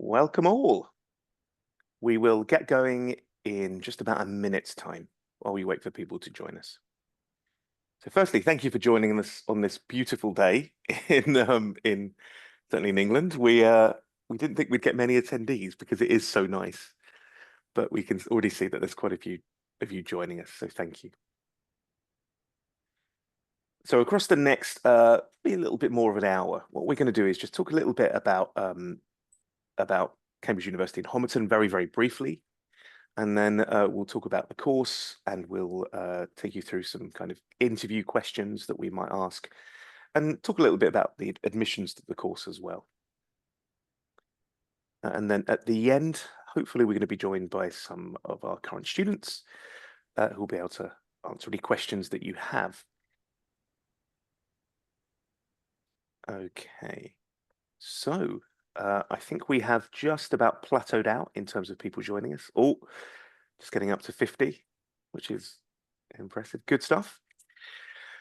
Welcome all. We will get going in just about a minute's time while we wait for people to join us. So firstly, thank you for joining us on this beautiful day in certainly in England. We didn't think we'd get many attendees because it is so nice, but we can already see that there's quite a few of you joining us, so thank you. So across the next be a little bit more of an hour, what we're going to do is just talk a little bit about Cambridge University in Homerton very, very briefly. And then we'll talk about the course and we'll take you through some kind of interview questions that we might ask and talk a little bit about the admissions to the course as well. And then at the end, hopefully we're going to be joined by some of our current students who will be able to answer any questions that you have. Okay, so I think we have just about plateaued out in terms of people joining us. Oh, just getting up to 50, which is impressive. Good stuff.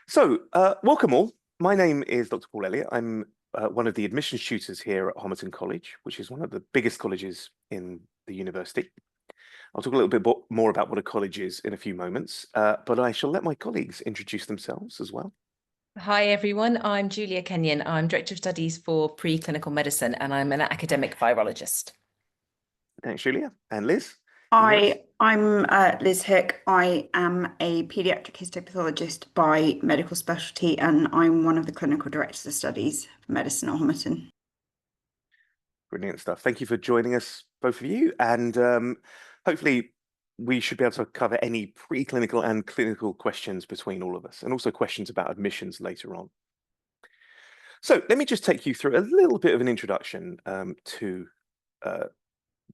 So welcome all. My name is Dr. Paul Elliott. I'm one of the admissions tutors here at Homerton College, which is one of the biggest colleges in the university. I'll talk a little bit more about what a college is in a few moments, but I shall let my colleagues introduce themselves as well. Hi everyone, I'm Julia Kenyon. I'm Director of Studies for Preclinical Medicine and I'm an academic virologist. Thanks, Julia. And Liz? Hi, I'm Liz Hick. I am a paediatric histopathologist by medical specialty and I'm one of the clinical directors of studies for medicine at Homerton. Brilliant stuff. Thank you for joining us, both of you. And hopefully we should be able to cover any preclinical and clinical questions between all of us, and also questions about admissions later on. So let me just take you through a little bit of an introduction to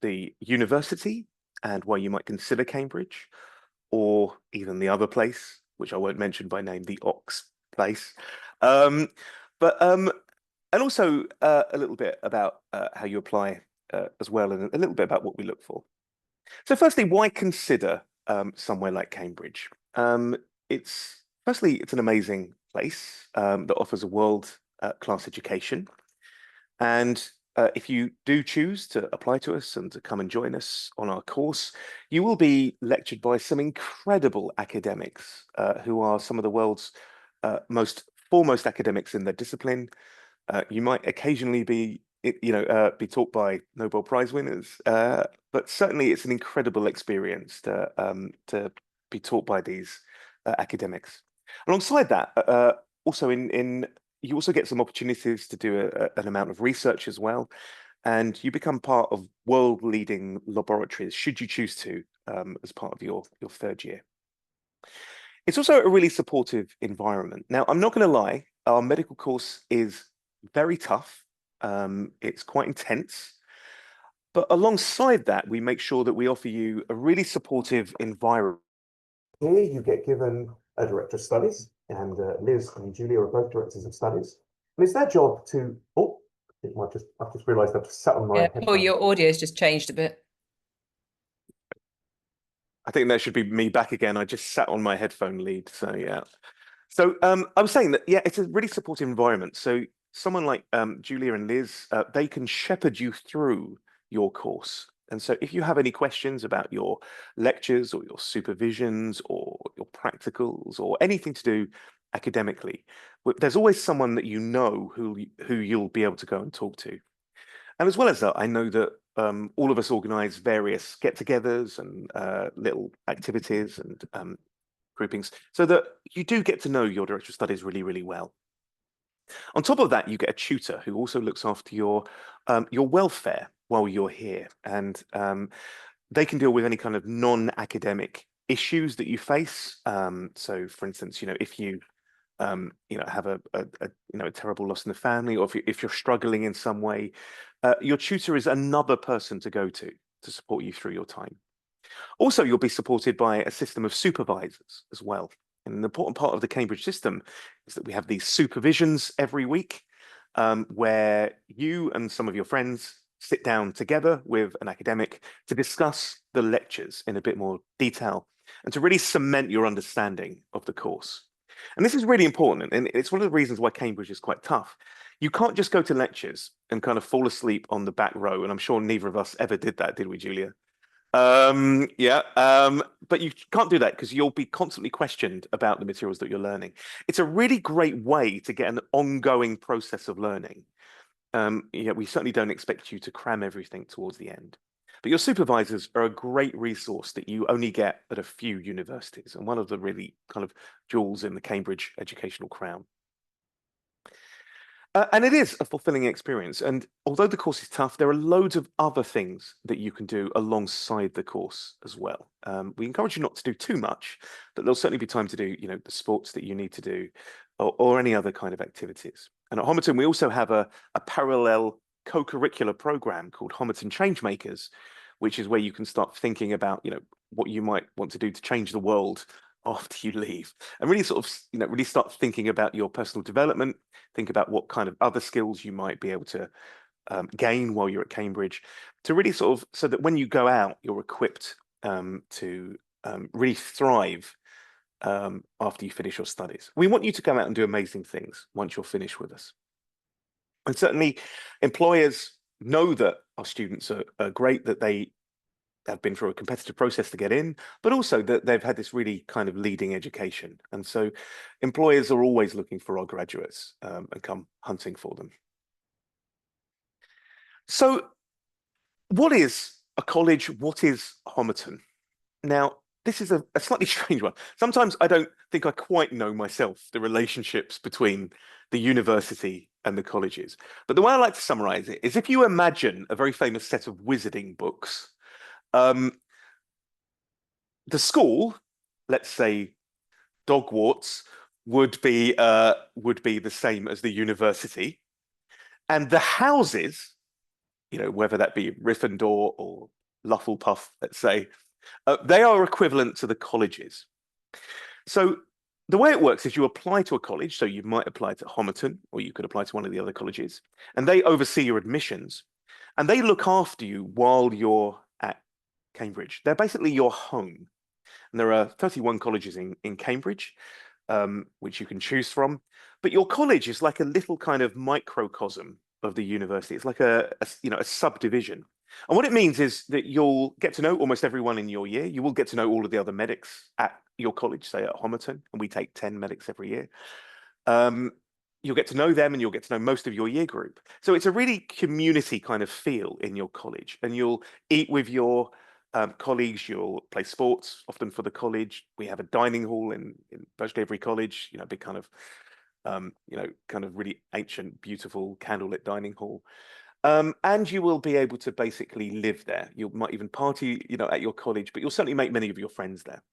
the university and why you might consider Cambridge, or even the other place, which I won't mention by name, the Ox place. And also a little bit about how you apply as well, and a little bit about what we look for. So firstly, why consider somewhere like Cambridge? Firstly, it's an amazing place that offers a world-class education. And if you do choose to apply to us and to come and join us on our course, you will be lectured by some incredible academics who are some of the world's foremost academics in their discipline. You might occasionally be taught by Nobel Prize winners, but certainly it's an incredible experience to be taught by these academics. Alongside that, also you also get some opportunities to do an amount of research as well, and you become part of world-leading laboratories should you choose to as part of your third year. It's also a really supportive environment. Now, I'm not going to lie, our medical course is very tough. It's quite intense, but alongside that, we make sure that we offer you a really supportive environment. Here you get given a director of studies, and Liz and Julia are both directors of studies. And it's their job to, I've just realized I've just sat on my headphones. Oh, your audio's just changed a bit. I think that should be me back again. I just sat on my headphone lead, so yeah. So I was saying that, yeah, it's a really supportive environment. So someone like Julia and Liz, they can shepherd you through your course. And so if you have any questions about your lectures or your supervisions or your practicals or anything to do academically, there's always someone that you know who you'll be able to go and talk to. And as well as that, I know that all of us organize various get-togethers and little activities and groupings so that you do get to know your director of studies really, really well. On top of that, you get a tutor who also looks after your welfare while you're here, and they can deal with any kind of non-academic issues that you face. So, for instance, if you have a terrible loss in the family, or if you're struggling in some way, your tutor is another person to go to support you through your time. Also, you'll be supported by a system of supervisors as well. And an important part of the Cambridge system is that we have these supervisions every week where you and some of your friends sit down together with an academic to discuss the lectures in a bit more detail and to really cement your understanding of the course. And this is really important, and it's one of the reasons why Cambridge is quite tough. You can't just go to lectures and kind of fall asleep on the back row. And I'm sure neither of us ever did that, did we, Julia? Yeah, but you can't do that because you'll be constantly questioned about the materials that you're learning. It's a really great way to get an ongoing process of learning. Yeah, we certainly don't expect you to cram everything towards the end. But your supervisors are a great resource that you only get at a few universities, and one of the really kind of jewels in the Cambridge educational crown. And it is a fulfilling experience. And although the course is tough, there are loads of other things that you can do alongside the course as well. We encourage you not to do too much, but there'll certainly be time to do, the sports that you need to do or any other kind of activities. And at Homerton, we also have a parallel co-curricular program called Homerton Changemakers, which is where you can start thinking about, what you might want to do to change the world after you leave, and really sort of, really start thinking about your personal development, think about what kind of other skills you might be able to gain while you're at Cambridge, to really sort of, so that when you go out, you're equipped to really thrive after you finish your studies. We want you to come out and do amazing things once you're finished with us. And certainly employers know that our students are great, that they have been through a competitive process to get in, but also that they've had this really kind of leading education. And so employers are always looking for our graduates and come hunting for them. So what is a college? What is Homerton? Now, this is a slightly strange one. Sometimes I don't think I quite know myself the relationships between the university and the colleges. But the way I like to summarize it is, if you imagine a very famous set of wizarding books, the school, let's say Dogwarts, would be the same as the university, and the houses, whether that be Gryffindor or Lufflepuff, let's say, they are equivalent to the colleges. So the way it works is you apply to a college. So you might apply to Homerton, or you could apply to one of the other colleges, and they oversee your admissions, and they look after you while you're at Cambridge. They're basically your home. And there are 31 colleges in Cambridge, which you can choose from. But your college is like a little kind of microcosm of the university. It's like a subdivision. And what it means is that you'll get to know almost everyone in your year. You will get to know all of the other medics at your college, say at Homerton, and we take 10 medics every year. You'll get to know them, and you'll get to know most of your year group. So it's a really community kind of feel in your college, and you'll eat with your colleagues, you'll play sports often for the college. We have a dining hall in virtually every college, big kind of, kind of really ancient, beautiful candlelit dining hall. And you will be able to basically live there. You might even party, at your college, but you'll certainly make many of your friends there.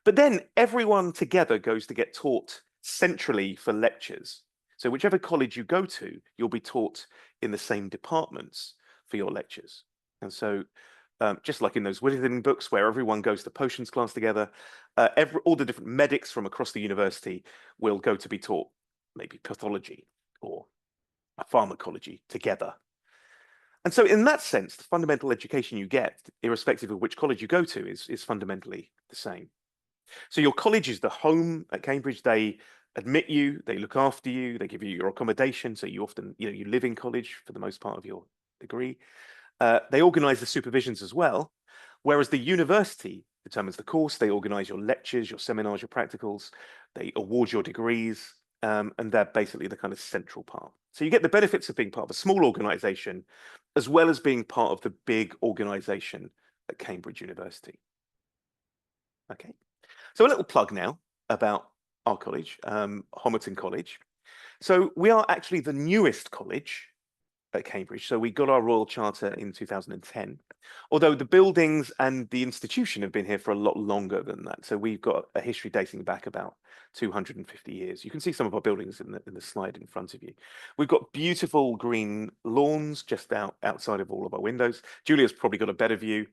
But then everyone together goes to get taught centrally for lectures. So whichever college you go to, you'll be taught in the same departments for your lectures. And so just like in those wizarding books where everyone goes to potions class together, all the different medics from across the university will go to be taught maybe pathology or pharmacology together. And so in that sense, the fundamental education you get, irrespective of which college you go to, is fundamentally the same. So your college is the home at Cambridge. They admit you, they look after you, they give you your accommodation. So you often, you live in college for the most part of your degree. They organize the supervisions as well, whereas the university determines the course. They organize your lectures, your seminars, your practicals. They award your degrees, and they're basically the kind of central part. So you get the benefits of being part of a small organization, as well as being part of the big organization at Cambridge University. Okay, so a little plug now about our college, Homerton College. So we are actually the newest college at Cambridge. So we got our Royal Charter in 2010, although the buildings and the institution have been here for a lot longer than that. So we've got a history dating back about 250 years. You can see some of our buildings in the slide in front of you. We've got beautiful green lawns just outside of all of our windows. Julia's probably got a better view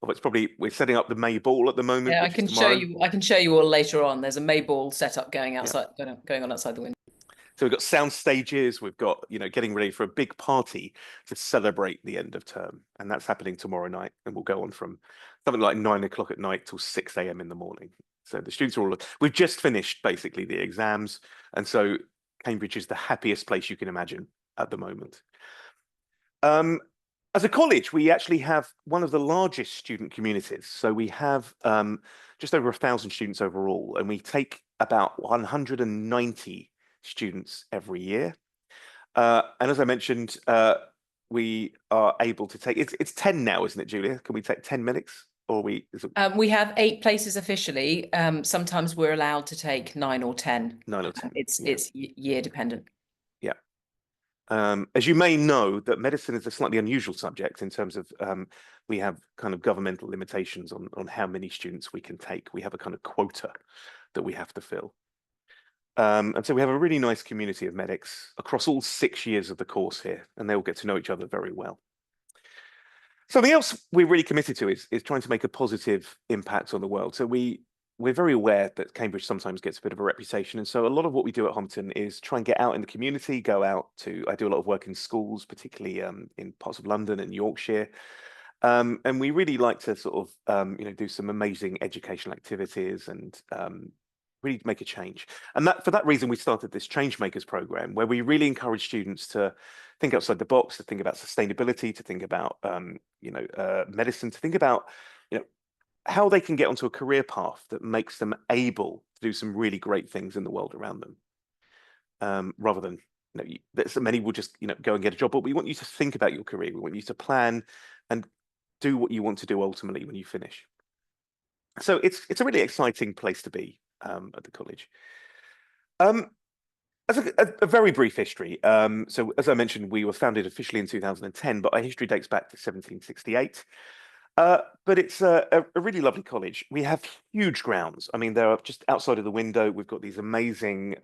of it's probably, we're setting up the May ball at the moment. Yeah, I can show you all later on. There's a May ball set up going outside, going on outside the window. So we've got sound stages, we've got, getting ready for a big party to celebrate the end of term. And that's happening tomorrow night. And we'll go on from something like 9 o'clock at night till 6 a.m. in the morning. So the students are all, we've just finished basically the exams. And so Cambridge is the happiest place you can imagine at the moment. As a college, we actually have one of the largest student communities. So we have just over 1,000 students overall, and we take about 190 students every year. And as I mentioned, we are able to take, it's 10 now, isn't it, Julia? Can we take 10 minutes? Or we have 8 places officially. Sometimes we're allowed to take 9 or 10. 9 or 10. It's year dependent. Yeah. As you may know, that medicine is a slightly unusual subject in terms of we have kind of governmental limitations on how many students we can take. We have a kind of quota that we have to fill. And so we have a really nice community of medics across all 6 years of the course here, and they all get to know each other very well. Something else we're really committed to is trying to make a positive impact on the world. So we're very aware that Cambridge sometimes gets a bit of a reputation. And so a lot of what we do at Homerton is try and get out in the community, go out to, I do a lot of work in schools, particularly in parts of London and Yorkshire. And we really like to sort of, do some amazing educational activities and really make a change. And for that reason, we started this Change Makers program where we really encourage students to think outside the box, to think about sustainability, to think about, medicine, to think about, how they can get onto a career path that makes them able to do some really great things in the world around them, rather than, so many will just, go and get a job. But we want you to think about your career. We want you to plan and do what you want to do ultimately when you finish. So it's a really exciting place to be at the college. As a very brief history, so as I mentioned, we were founded officially in 2010, but our history dates back to 1768. But it's a really lovely college. We have huge grounds. I mean, they're just outside of the window. We've got these amazing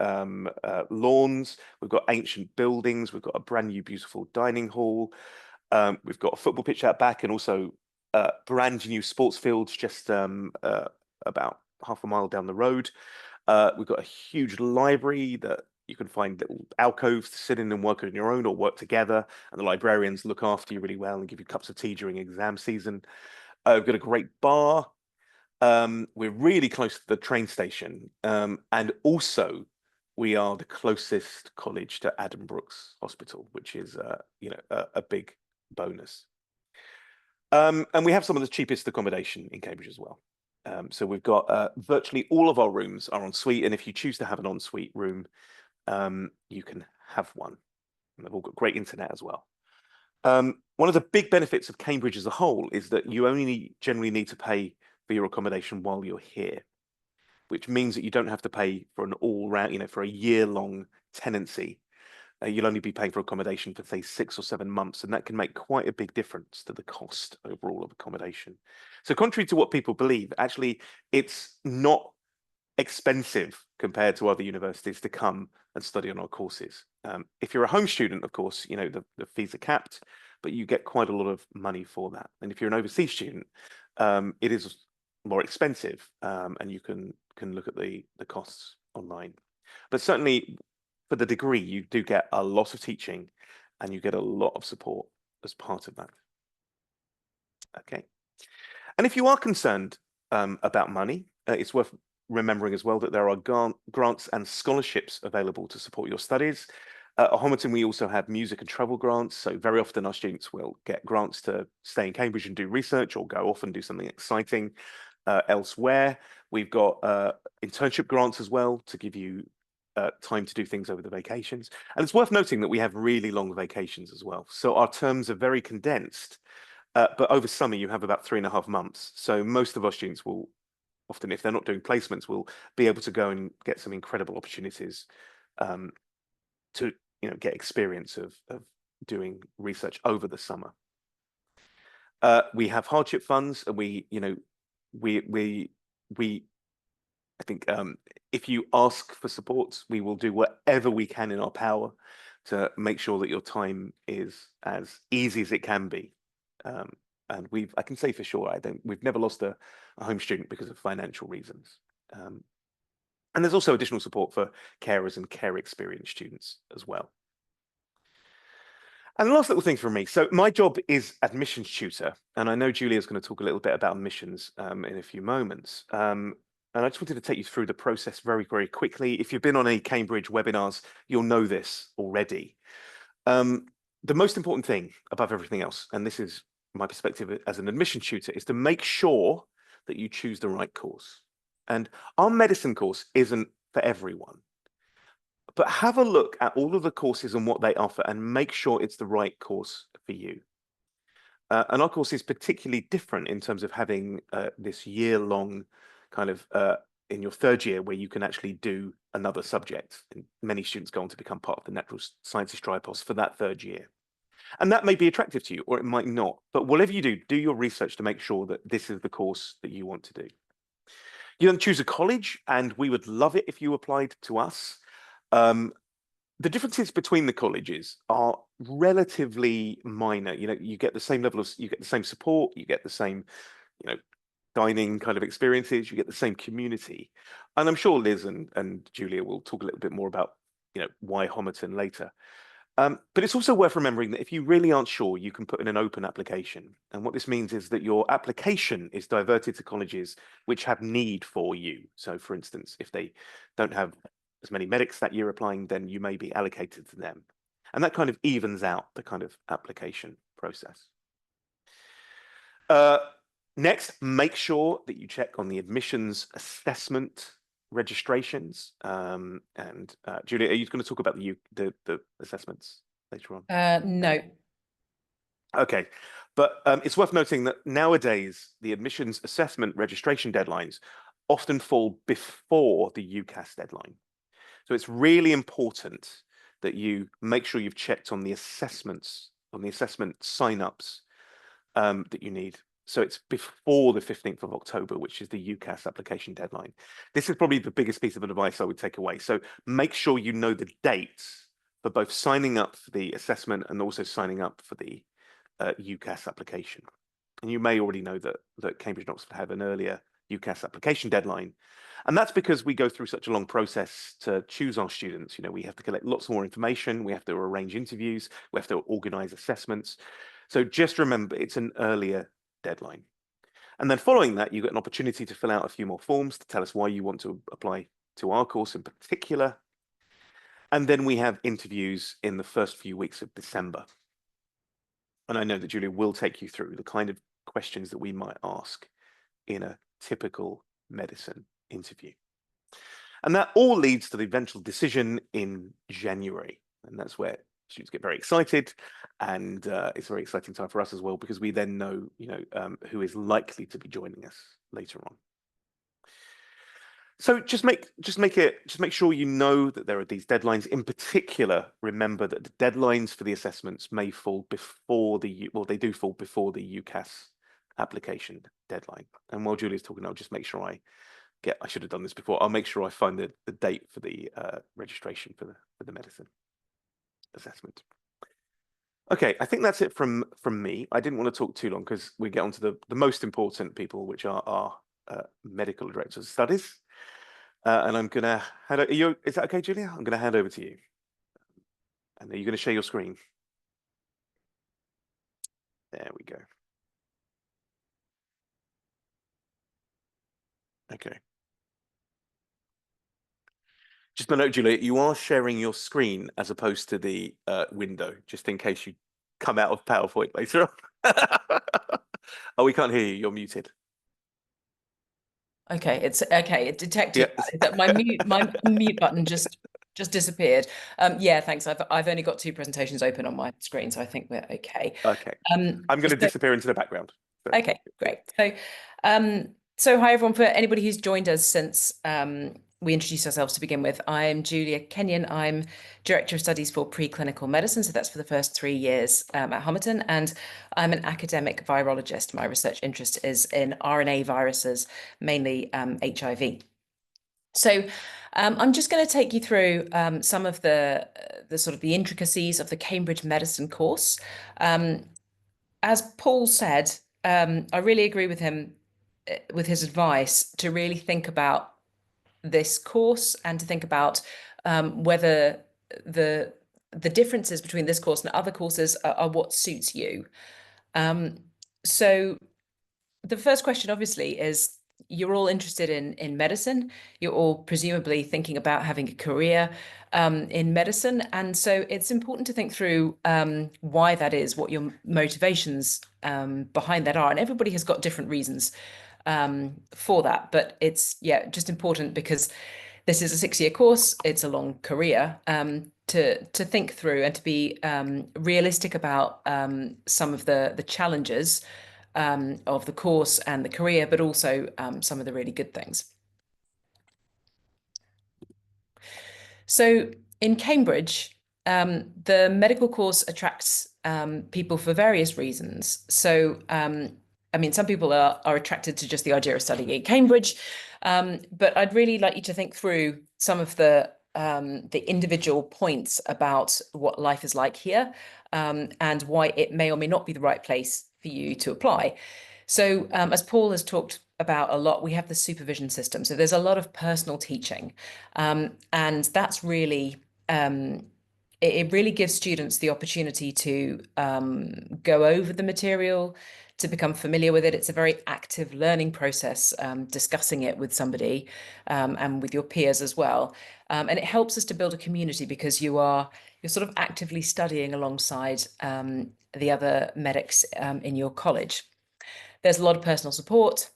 lawns. We've got ancient buildings. We've got a brand new, beautiful dining hall. We've got a football pitch out back, and also brand new sports fields just about half a mile down the road. We've got a huge library that you can find little alcoves to sit in and work on your own or work together, and the librarians look after you really well and give you cups of tea during exam season. We've got a great bar. We're really close to the train station, and also we are the closest college to Adam Brooks Hospital, which is a big bonus. And we have some of the cheapest accommodation in Cambridge as well. So we've got virtually all of our rooms are en suite, and if you choose to have an ensuite room, you can have one. And they've all got great internet as well. One of the big benefits of Cambridge as a whole is that you only generally need to pay for your accommodation while you're here, which means that you don't have to pay for an all-round, for a year-long tenancy. You'll only be paying for accommodation for, say, 6 or 7 months, and that can make quite a big difference to the cost overall of accommodation. So contrary to what people believe, actually, it's not expensive compared to other universities to come and study on our courses. If you're a home student, of course, the fees are capped, but you get quite a lot of money for that. And if you're an overseas student, it is more expensive, and you can look at the costs online. But certainly for the degree, you do get a lot of teaching and you get a lot of support as part of that. Okay. And if you are concerned about money, it's worth remembering as well that there are grants and scholarships available to support your studies. At Homerton, we also have music and travel grants. So very often our students will get grants to stay in Cambridge and do research or go off and do something exciting elsewhere. We've got internship grants as well to give you time to do things over the vacations. And it's worth noting that we have really long vacations as well. So our terms are very condensed, but over summer you have about 3.5 months. So most of our students will often, if they're not doing placements, will be able to go and get some incredible opportunities to get experience of doing research over the summer. We have hardship funds, and we I think if you ask for support, we will do whatever we can in our power to make sure that your time is as easy as it can be. And I can say for sure, we've never lost a home student because of financial reasons. And there's also additional support for carers and care experienced students as well. And the last little thing from me. So my job is admissions tutor, and I know Julia's going to talk a little bit about admissions in a few moments. And I just wanted to take you through the process very, very quickly. If you've been on any Cambridge webinars, you'll know this already. The most important thing above everything else, and this is my perspective as an admission tutor, is to make sure that you choose the right course. And our medicine course isn't for everyone, but have a look at all of the courses and what they offer and make sure it's the right course for you. And our course is particularly different in terms of having this year-long kind of in your third year where you can actually do another subject. And many students go on to become part of the natural sciences tripos for that third year. And that may be attractive to you, or it might not. But whatever you do, do your research to make sure that this is the course that you want to do. You then choose a college, and we would love it if you applied to us. The differences between the colleges are relatively minor. You know, you get the same level of, you get the same support, you get the same, dining kind of experiences, you get the same community. And I'm sure Liz and Julia will talk a little bit more about, why Homerton later. But it's also worth remembering that if you really aren't sure, you can put in an open application. And what this means is that your application is diverted to colleges which have need for you. So for instance, if they don't have as many medics that year applying, then you may be allocated to them. And that kind of evens out the kind of application process. Next, make sure that you check on the admissions assessment registrations. And Julia, are you going to talk about the assessments later on? No. Okay, but it's worth noting that nowadays the admissions assessment registration deadlines often fall before the UCAS deadline. So it's really important that you make sure you've checked on the assessments, on the assessment signups that you need. So it's before the 15th of October, which is the UCAS application deadline. This is probably the biggest piece of advice I would take away. So make sure you know the dates for both signing up for the assessment and also signing up for the UCAS application. And you may already know that Cambridge and Oxford have an earlier UCAS application deadline. And that's because we go through such a long process to choose our students. We have to collect lots more information. We have to arrange interviews. We have to organize assessments. So just remember, it's an earlier deadline. And then following that, you get an opportunity to fill out a few more forms to tell us why you want to apply to our course in particular. And then we have interviews in the first few weeks of December. And I know that Julia will take you through the kind of questions that we might ask in a typical medicine interview. And that all leads to the eventual decision in January. And that's where students get very excited. And it's a very exciting time for us as well, because we then know, who is likely to be joining us later on. So just make sure you know that there are these deadlines. In particular, remember that the deadlines for the assessments may fall before they do fall before the UCAS application deadline. And while Julia's talking, I'll just make sure I should have done this before. I'll make sure I find the date for the registration for the medicine assessment. Okay, I think that's it from me. I didn't want to talk too long because we get on to the most important people, which are our medical directors of studies. And I'm going to hand over. Is that okay, Julia? I'm going to hand over to you. And are you going to share your screen? There we go. Okay. Just a note, Julia, you are sharing your screen as opposed to the window, just in case you come out of PowerPoint later on. Oh, we can't hear you. You're muted. Okay, it detected that my mute button just disappeared. Yeah, thanks. I've only got two presentations open on my screen, so I think we're okay. Okay. I'm going to disappear into the background. So. Okay, great. So hi everyone. For anybody who's joined us since we introduced ourselves to begin with, I'm Julia Kenyon. I'm Director of Studies for Preclinical Medicine, so that's for the first 3 years at Homerton, and I'm an academic virologist. My research interest is in RNA viruses, mainly HIV. So I'm just going to take you through some of the sort of the intricacies of the Cambridge Medicine course. As Paul said, I really agree with him with his advice to really think about this course and to think about whether the differences between this course and other courses are what suits you. So the first question obviously is, you're all interested in medicine. You're all presumably thinking about having a career in medicine. And so it's important to think through why that is, what your motivations behind that are. And everybody has got different reasons for that. But it's, yeah, just important because this is a 6-year course. It's a long career to think through and to be realistic about some of the challenges of the course and the career, but also some of the really good things. So in Cambridge, the medical course attracts people for various reasons. So, I mean, some people are attracted to just the idea of studying at Cambridge, but I'd really like you to think through some of the individual points about what life is like here and why it may or may not be the right place for you to apply. So as Paul has talked about a lot, we have the supervision system. So there's a lot of personal teaching. And that's really, it really gives students the opportunity to go over the material, to become familiar with it. It's a very active learning process, discussing it with somebody and with your peers as well. And it helps us to build a community because you're sort of actively studying alongside the other medics in your college. There's a lot of personal support.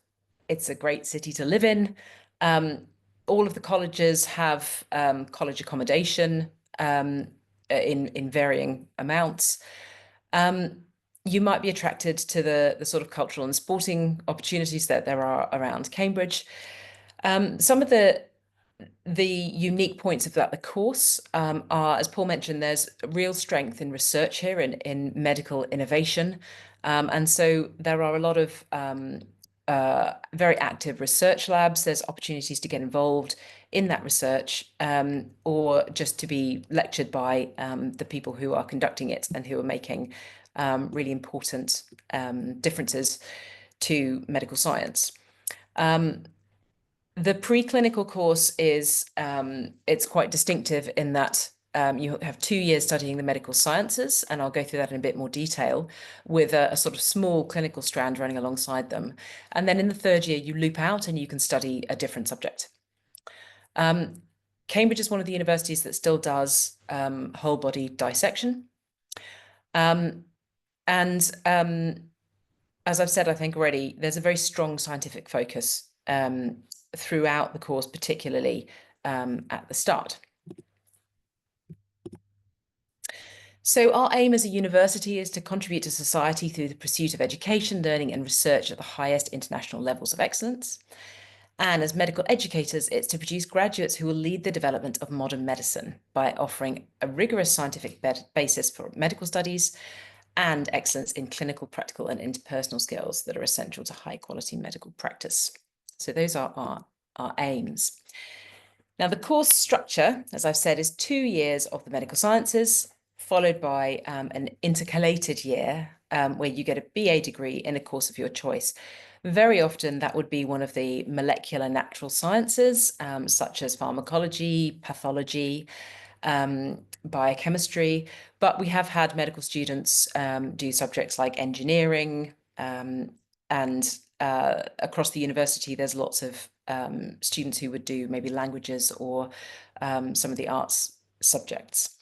It's a great city to live in. All of the colleges have college accommodation in varying amounts. You might be attracted to the sort of cultural and sporting opportunities that there are around Cambridge. Some of the unique points of the course are, as Paul mentioned, there's real strength in research here in medical innovation. And so there are a lot of very active research labs. There's opportunities to get involved in that research or just to be lectured by the people who are conducting it and who are making really important differences to medical science. The preclinical course is, it's quite distinctive in that you have 2 years studying the medical sciences, and I'll go through that in a bit more detail, with a sort of small clinical strand running alongside them. And then in the 3rd year, you loop out and you can study a different subject. Cambridge is one of the universities that still does whole body dissection. And as I've said, I think already, there's a very strong scientific focus throughout the course, particularly at the start. So our aim as a university is to contribute to society through the pursuit of education, learning and research at the highest international levels of excellence. And as medical educators, it's to produce graduates who will lead the development of modern medicine by offering a rigorous scientific basis for medical studies and excellence in clinical, practical and interpersonal skills that are essential to high quality medical practice. So those are our aims. Now, the course structure, as I've said, is 2 years of the medical sciences, followed by an intercalated year where you get a BA degree in a course of your choice. Very often that would be one of the molecular natural sciences, such as pharmacology, pathology, biochemistry, but we have had medical students do subjects like engineering, and across the university, there's lots of students who would do maybe languages or some of the arts subjects.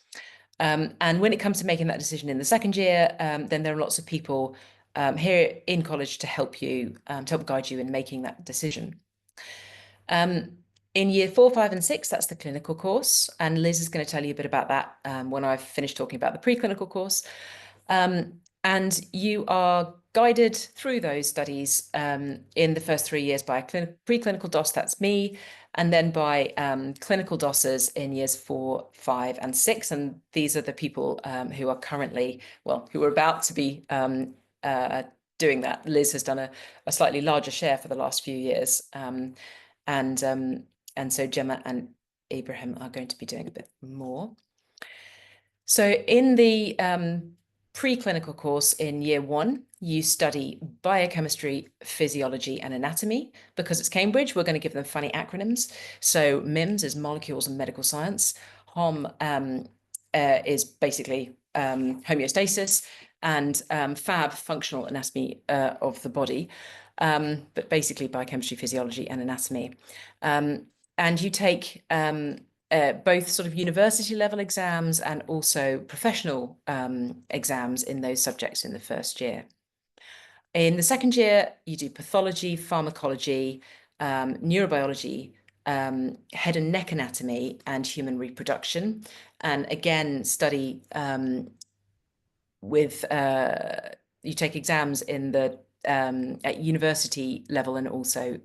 And when it comes to making that decision in the 2nd year, then there are lots of people here in college to help you, to help guide you in making that decision. In year 4, 5 and 6, that's the clinical course. And Liz is going to tell you a bit about that when I've finished talking about the preclinical course. And you are guided through those studies in the first 3 years by a preclinical DOS, that's me, and then by clinical DOSers in years 4, 5 and 6. And these are the people who are currently, well, who are about to be doing that. Liz has done a slightly larger share for the last few years. And so Gemma and Ibrahim are going to be doing a bit more. So in the preclinical course in year 1, you study biochemistry, physiology and anatomy. Because it's Cambridge, we're going to give them funny acronyms. So MIMS is molecules and medical science. HOM is basically homeostasis, and FAB, functional anatomy of the body. but basically biochemistry, physiology, and anatomy. And you take both sort of university level exams and also professional exams in those subjects in the first year. In the second year, you do pathology, pharmacology, neurobiology, head and neck anatomy, and human reproduction. And again, study with, you take exams in the at university level, and also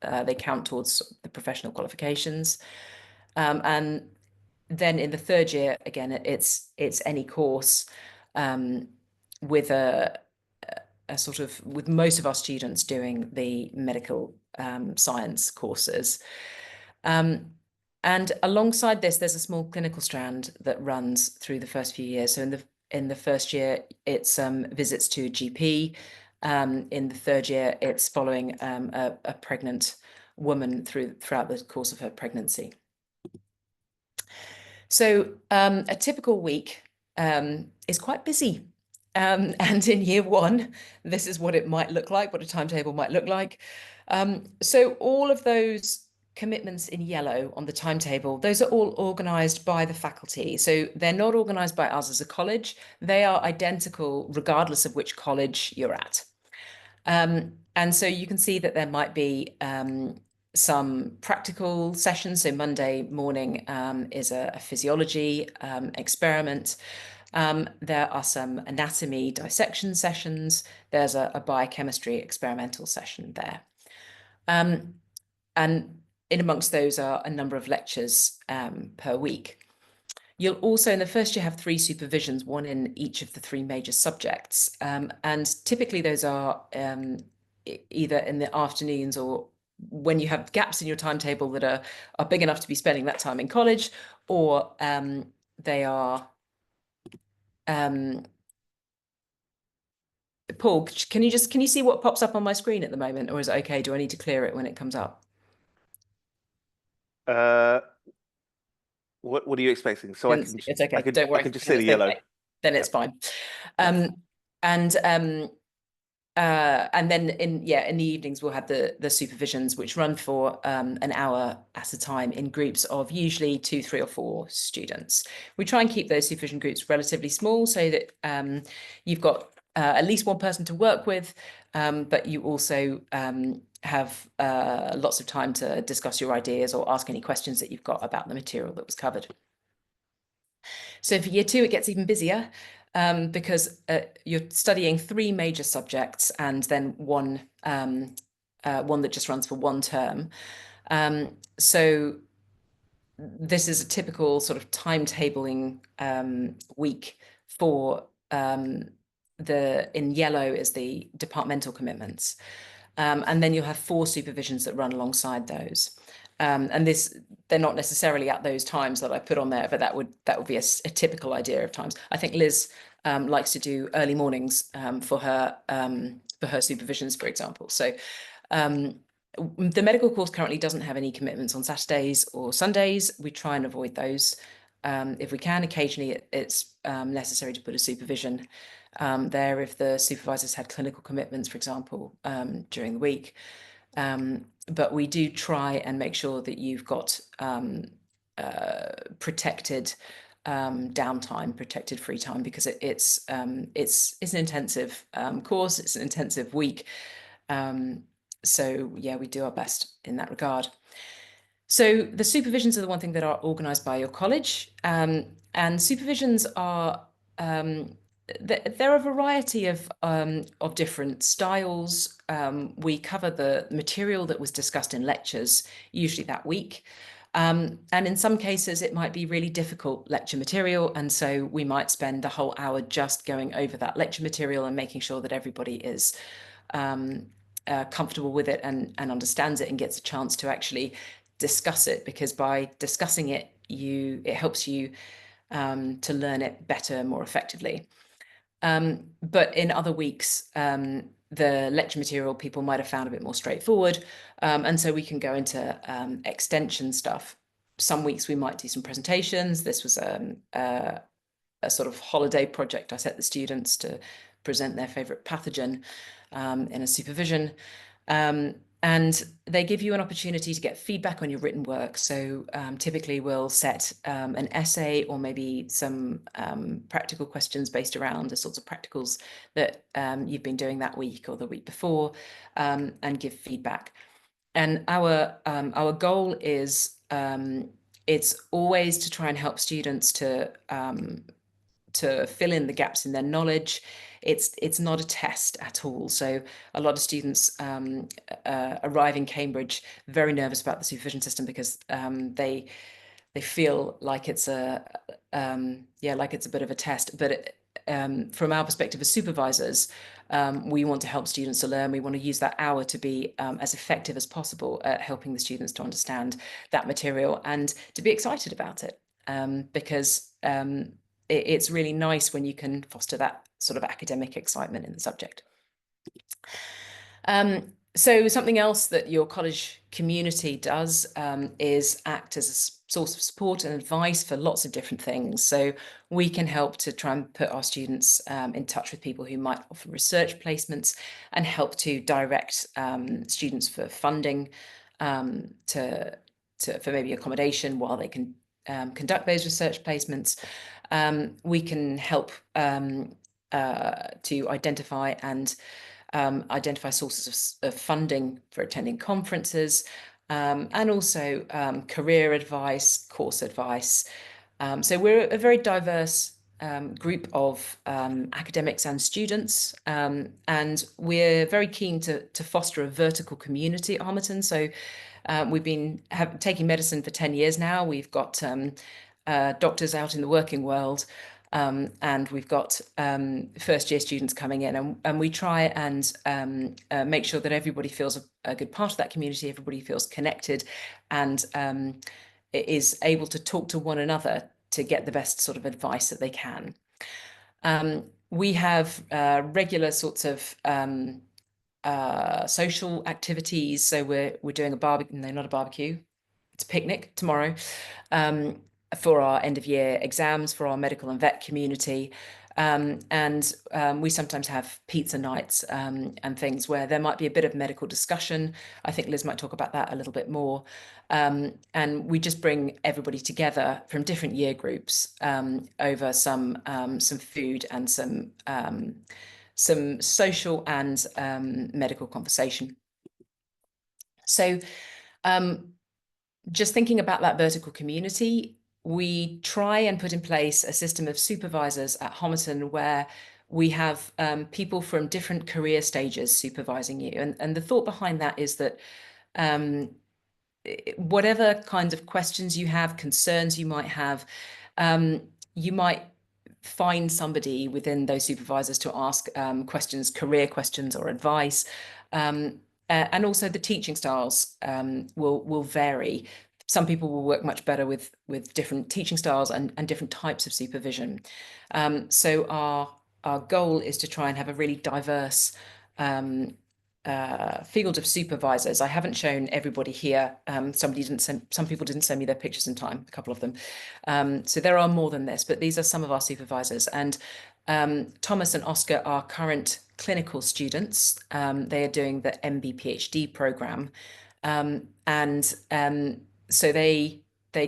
they count towards the professional qualifications. And then in the third year, again, it's any course with a sort of, with most of our students doing the medical science courses. And alongside this, there's a small clinical strand that runs through the first few years. So in the first year, it's visits to a GP. In the third year, it's following a pregnant woman throughout the course of her pregnancy. So a typical week is quite busy. And in year one, this is what it might look like, what a timetable might look like. So all of those commitments in yellow on the timetable, those are all organised by the faculty. So they're not organised by us as a college. They are identical regardless of which college you're at. And so you can see that there might be some practical sessions. So Monday morning is a physiology experiment. There are some anatomy dissection sessions. There's a biochemistry experimental session there. And in amongst those are a number of lectures per week. You'll also, in the first year, have 3 supervisions, one in each of the 3 major subjects. And typically those are either in the afternoons, or when you have gaps in your timetable that are big enough to be spending that time in college, or they are... Paul, can you see what pops up on my screen at the moment, or is it okay? Do I need to clear it when it comes up? What are you expecting? So I can, it's okay. Don't worry. I can just see the yellow. Okay. Then it's fine. And then in the evenings we'll have the supervisions, which run for an hour at a time in groups of usually 2, 3, or 4 students. We try and keep those supervision groups relatively small so that you've got at least one person to work with, but you also have lots of time to discuss your ideas or ask any questions that you've got about the material that was covered. So for year 2, it gets even busier because you're studying 3 major subjects and then one that just runs for 1 term. So this is a typical sort of timetabling week for in yellow is the departmental commitments. And then you'll have 4 supervisions that run alongside those. And they're not necessarily at those times that I put on there, but that would be a typical idea of times. I think Liz likes to do early mornings for her supervisions, for example. So the medical course currently doesn't have any commitments on Saturdays or Sundays. We try and avoid those if we can. Occasionally it's necessary to put a supervision there if the supervisors had clinical commitments, for example, during the week. But we do try and make sure that you've got protected downtime, protected free time, because it's an intensive course, it's an intensive week. So yeah, we do our best in that regard. So the supervisions are the one thing that are organised by your college, and supervisions are there are a variety of different styles. We cover the material that was discussed in lectures, usually that week. And in some cases, it might be really difficult lecture material. And so we might spend the whole hour just going over that lecture material and making sure that everybody is comfortable with it and understands it and gets a chance to actually discuss it, because by discussing it, it helps you to learn it better, more effectively. But in other weeks, the lecture material people might have found a bit more straightforward. And so we can go into extension stuff. Some weeks we might do some presentations. This was a sort of holiday project. I set the students to present their favorite pathogen. in a supervision. And they give you an opportunity to get feedback on your written work. So typically we'll set an essay or maybe some practical questions based around the sorts of practicals that you've been doing that week or the week before, and give feedback. And our goal is it's always to try and help students to fill in the gaps in their knowledge. It's not a test at all. So a lot of students arrive in Cambridge very nervous about the supervision system because they feel like it's a like it's a bit of a test. But from our perspective as supervisors, we want to help students to learn. We want to use that hour to be as effective as possible at helping the students to understand that material and to be excited about it, because it's really nice when you can foster that sort of academic excitement in the subject. So something else that your college community does is act as a source of support and advice for lots of different things. So we can help to try and put our students in touch with people who might offer research placements and help to direct students for funding, for maybe accommodation while they can conduct those research placements. We can help to identify sources of funding for attending conferences, and also career advice, course advice. So we're a very diverse group of academics and students, and we're very keen to foster a vertical community at Homerton. So we've been taking medicine for 10 years now. We've got doctors out in the working world, and we've got first year students coming in, and we try and make sure that everybody feels a good part of that community, everybody feels connected and is able to talk to one another to get the best sort of advice that they can. We have regular sorts of social activities. So we're doing a barbecue, no, not a barbecue, it's a picnic tomorrow, for our end of year exams for our medical and vet community. And we sometimes have pizza nights and things where there might be a bit of medical discussion. I think Liz might talk about that a little bit more. And we just bring everybody together from different year groups over some food and some social and medical conversation. So just thinking about that vertical community, we try and put in place a system of supervisors at Homerton where we have people from different career stages supervising you. And the thought behind that is that whatever kinds of questions you have, concerns you might have, you might find somebody within those supervisors to ask questions, career questions or advice. And also the teaching styles will vary. Some people will work much better with different teaching styles and different types of supervision. So our goal is to try and have a really diverse field of supervisors. I haven't shown everybody here. Some people didn't send me their pictures in time, a couple of them. So there are more than this, but these are some of our supervisors. And Thomas and Oscar are current clinical students. They are doing the MB PhD program. So they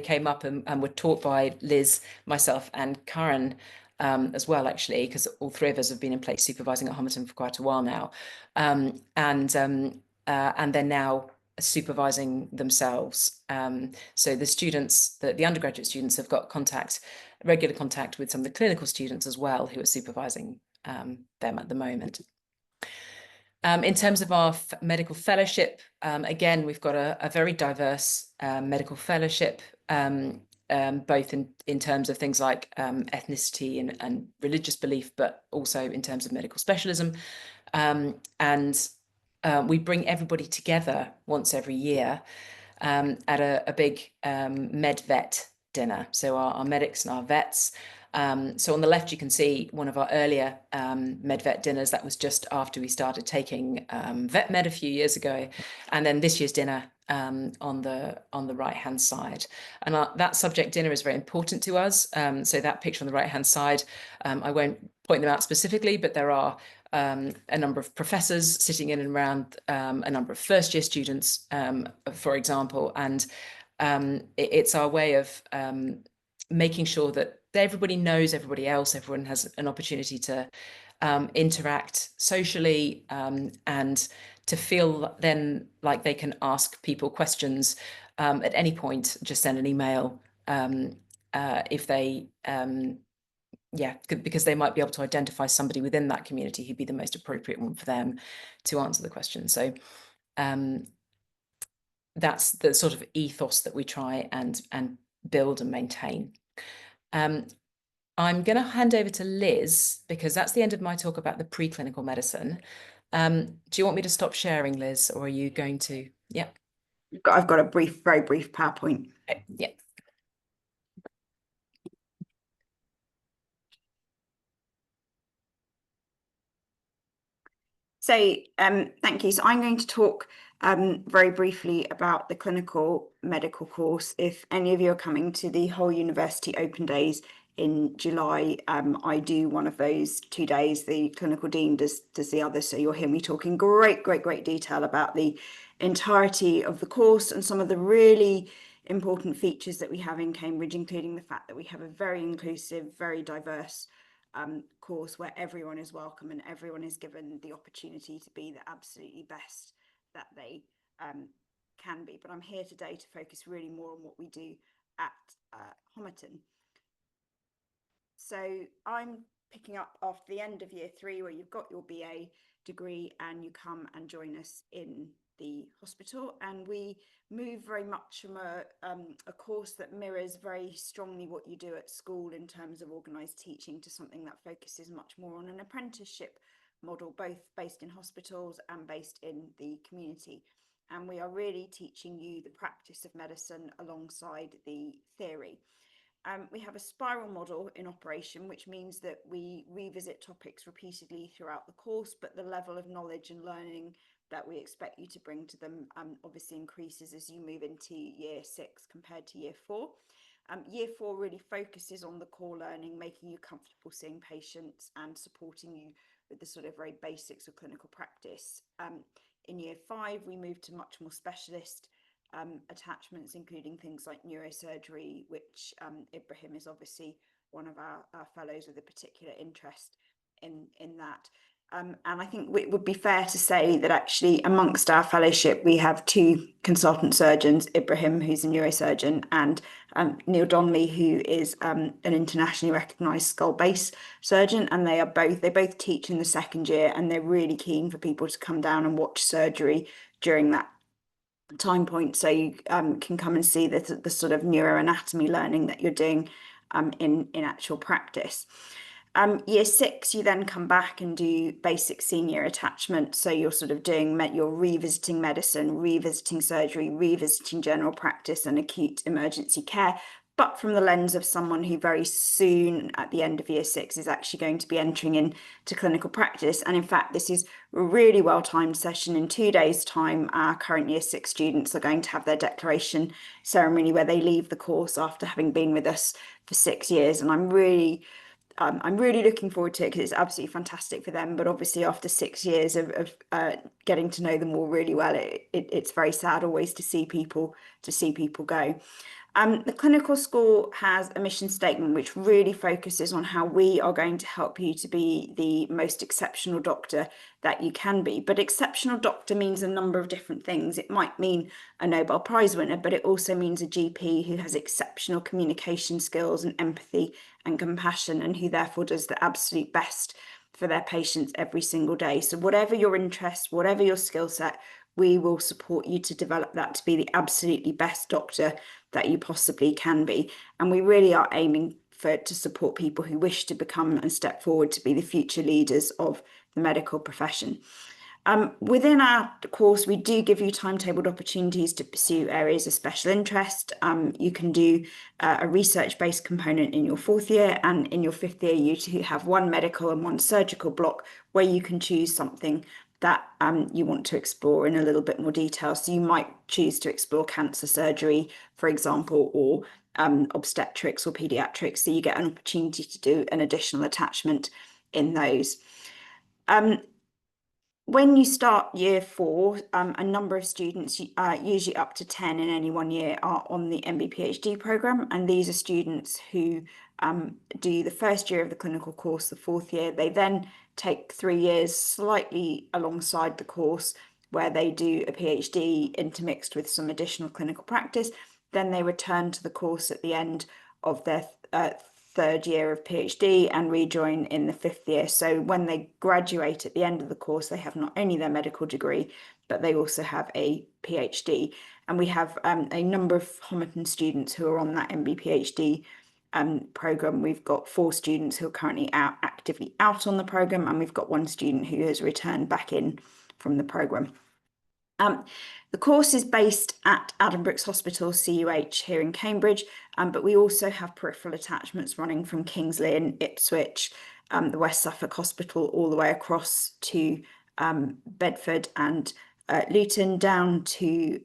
came up and were taught by Liz, myself, and Karen as well, actually, because all three of us have been in place supervising at Homerton for quite a while now, and they're now supervising themselves. So the students, the undergraduate students, have got regular contact with some of the clinical students as well, who are supervising them at the moment. In terms of our medical fellowship, again, we've got a very diverse medical fellowship, both in terms of things like ethnicity and religious belief, but also in terms of medical specialism. And we bring everybody together once every year at a big med vet dinner. So our medics and our vets. So on the left, you can see one of our earlier med vet dinners. That was just after we started taking vet med a few years ago. And then this year's dinner on the right hand side. And that subject dinner is very important to us. So that picture on the right hand side, I won't point them out specifically, but there are a number of professors sitting in and around a number of first-year students, for example, and it's our way of making sure that everybody knows everybody else, everyone has an opportunity to interact socially, and to feel then like they can ask people questions at any point. Just send an email if they because they might be able to identify somebody within that community who'd be the most appropriate one for them to answer the question. So that's the sort of ethos that we try and build and maintain. I'm going to hand over to Liz, because that's the end of my talk about the preclinical medicine. Do you want me to stop sharing, Liz, or are you going to? Yeah. I've got a very brief PowerPoint. Okay. Yeah. So thank you. So I'm going to talk very briefly about the clinical medical course. If any of you are coming to the whole university open days in July, I do one of those 2 days. The clinical dean does the other. So you'll hear me talking great detail about the entirety of the course and some of the really important features that we have in Cambridge, including the fact that we have a very inclusive, very diverse course where everyone is welcome and everyone is given the opportunity to be the absolutely best that they can be. But I'm here today to focus really more on what we do at Homerton. So I'm picking up after the end of year 3, where you've got your BA degree and you come and join us in the hospital, and we move very much from a course that mirrors very strongly what you do at school in terms of organised teaching to something that focuses much more on an apprenticeship model, both based in hospitals and based in the community. And we are really teaching you the practice of medicine alongside the theory. We have a spiral model in operation, which means that we revisit topics repeatedly throughout the course, but the level of knowledge and learning that we expect you to bring to them obviously increases as you move into year 6 compared to year 4. Year 4 really focuses on the core learning, making you comfortable seeing patients and supporting you with the sort of very basics of clinical practice. In year 5, we move to much more specialist attachments, including things like neurosurgery, which Ibrahim is obviously one of our fellows with a particular interest in that. And I think it would be fair to say that actually amongst our fellowship, we have 2 consultant surgeons, Ibrahim, who's a neurosurgeon, and Neil Donnelly, who is an internationally recognised skull base surgeon. And they both teach in the 2nd year, and they're really keen for people to come down and watch surgery during that time point, so you can come and see the sort of neuroanatomy learning that you're doing in actual practice. Year 6, you then come back and do basic senior attachment. So you're sort of you're revisiting medicine, revisiting surgery, revisiting general practice and acute emergency care, but from the lens of someone who very soon at the end of year 6 is actually going to be entering into clinical practice. And in fact, this is a really well-timed session. In 2 days' time, our current year 6 students are going to have their declaration ceremony where they leave the course after having been with us for 6 years. And I'm really looking forward to it because it's absolutely fantastic for them. But obviously, after 6 years of getting to know them all really well, it's very sad always to see people go. The clinical school has a mission statement which really focuses on how we are going to help you to be the most exceptional doctor that you can be. But exceptional doctor means a number of different things. It might mean a Nobel Prize winner, but it also means a GP who has exceptional communication skills and empathy and compassion, and who therefore does the absolute best for their patients every single day. So whatever your interest, whatever your skill set, we will support you to develop that to be the absolutely best doctor that you possibly can be. And we really are aiming to support people who wish to become and step forward to be the future leaders of the medical profession. Within our course, we do give you timetabled opportunities to pursue areas of special interest. You can do a research-based component in your 4th year, and in your 5th year, you have 1 medical and 1 surgical block where you can choose something that you want to explore in a little bit more detail. So you might choose to explore cancer surgery, for example, or obstetrics or pediatrics. So you get an opportunity to do an additional attachment in those. When you start year 4, a number of students, usually up to 10 in any one year, are on the MB-PhD programme, and these are students who do the first year of the clinical course, the 4th year. They then take 3 years slightly alongside the course, where they do a PhD intermixed with some additional clinical practice. Then they return to the course at the end of their 3rd year of PhD and rejoin in the 5th year. So when they graduate at the end of the course, they have not only their medical degree, but they also have a PhD. And we have a number of Homerton students who are on that MB-PhD programme. We've got 4 students who are currently actively out on the programme, and we've got 1 student who has returned back in from the programme. The course is based at Addenbrooke's Hospital, CUH, here in Cambridge, but we also have peripheral attachments running from Kingsley and Ipswich, the West Suffolk Hospital, all the way across to Bedford and Luton, down to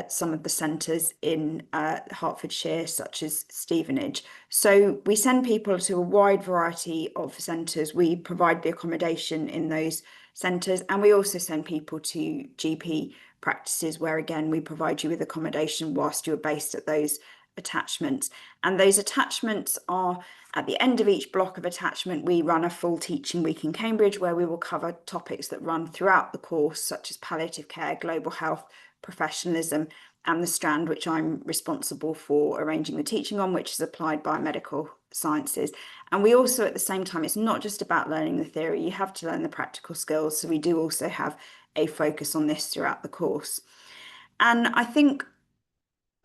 some of the centres in Hertfordshire, such as Stevenage. So we send people to a wide variety of centres. We provide the accommodation in those centres, and we also send people to GP practices, where again we provide you with accommodation whilst you're based at those attachments. And those attachments are, at the end of each block of attachment, we run a full teaching week in Cambridge, where we will cover topics that run throughout the course, such as palliative care, global health, professionalism, and the strand which I'm responsible for arranging the teaching on, which is applied biomedical sciences. And we also, at the same time, it's not just about learning the theory, you have to learn the practical skills. So we do also have a focus on this throughout the course. And I think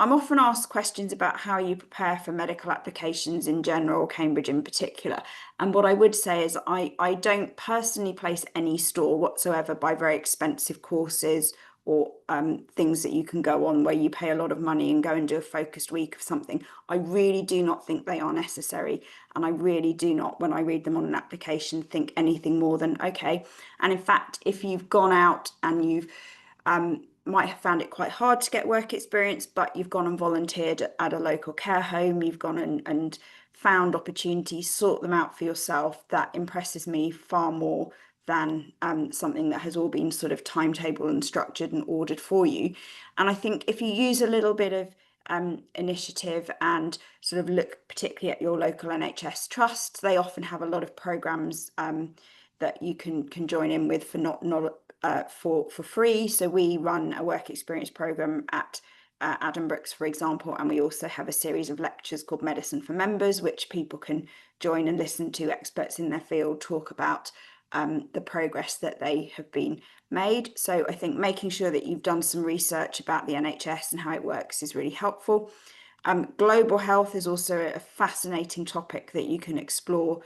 I'm often asked questions about how you prepare for medical applications in general, Cambridge in particular. And what I would say is I don't personally place any store whatsoever by very expensive courses or things that you can go on where you pay a lot of money and go and do a focused week of something. I really do not think they are necessary. And I really do not, when I read them on an application, think anything more than, okay. And in fact, if you've gone out and you've might have found it quite hard to get work experience, but you've gone and volunteered at a local care home, you've gone and found opportunities, sought them out for yourself, that impresses me far more than something that has all been sort of timetabled and structured and ordered for you. And I think if you use a little bit of initiative and sort of look particularly at your local NHS trusts, they often have a lot of programs that you can join in with for for free. So we run a work experience program at Addenbrooke's, for example, and we also have a series of lectures called Medicine for Members, which people can join and listen to experts in their field talk about the progress that they have been made. So I think making sure that you've done some research about the NHS and how it works is really helpful. Global health is also a fascinating topic that you can explore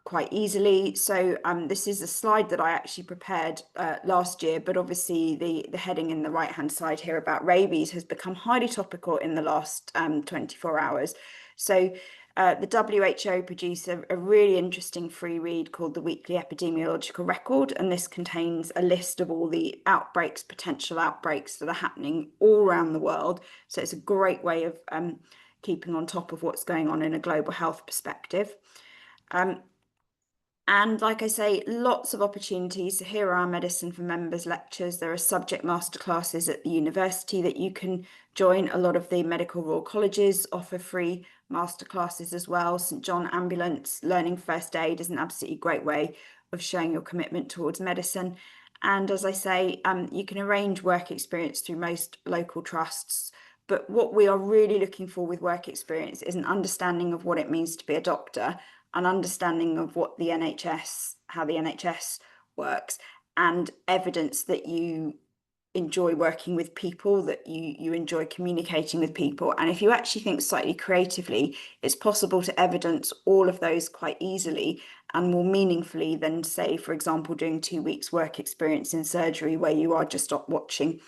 quite easily. So this is a slide that I actually prepared last year, but obviously the heading in the right hand side here about rabies has become highly topical in the last 24 hours. So the WHO produced a really interesting free read called the Weekly Epidemiological Record, and this contains a list of all the outbreaks, potential outbreaks that are happening all around the world. So it's a great way of keeping on top of what's going on in a global health perspective. And like I say, lots of opportunities. So here are our Medicine for Members lectures. There are subject masterclasses at the university that you can join. A lot of the medical royal colleges offer free masterclasses as well. St John Ambulance Learning First Aid is an absolutely great way of showing your commitment towards medicine. And as I say, you can arrange work experience through most local trusts. But what we are really looking for with work experience is an understanding of what it means to be a doctor, an understanding of what the NHS, how the NHS works, and evidence that you enjoy working with people, that you enjoy communicating with people. And if you actually think slightly creatively, it's possible to evidence all of those quite easily and more meaningfully than, say, for example, doing 2 weeks work experience in surgery where you are just watching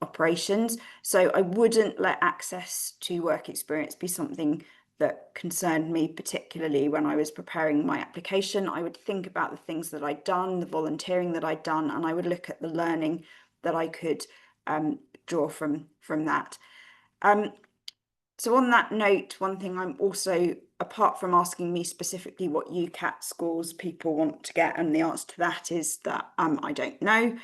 operations. So I wouldn't let access to work experience be something that concerned me particularly when I was preparing my application. I would think about the things that I'd done, the volunteering that I'd done, and I would look at the learning that I could draw from that. So on that note, one thing I'm also, apart from asking me specifically what UCAT scores people want to get, and the answer to that is that I don't know.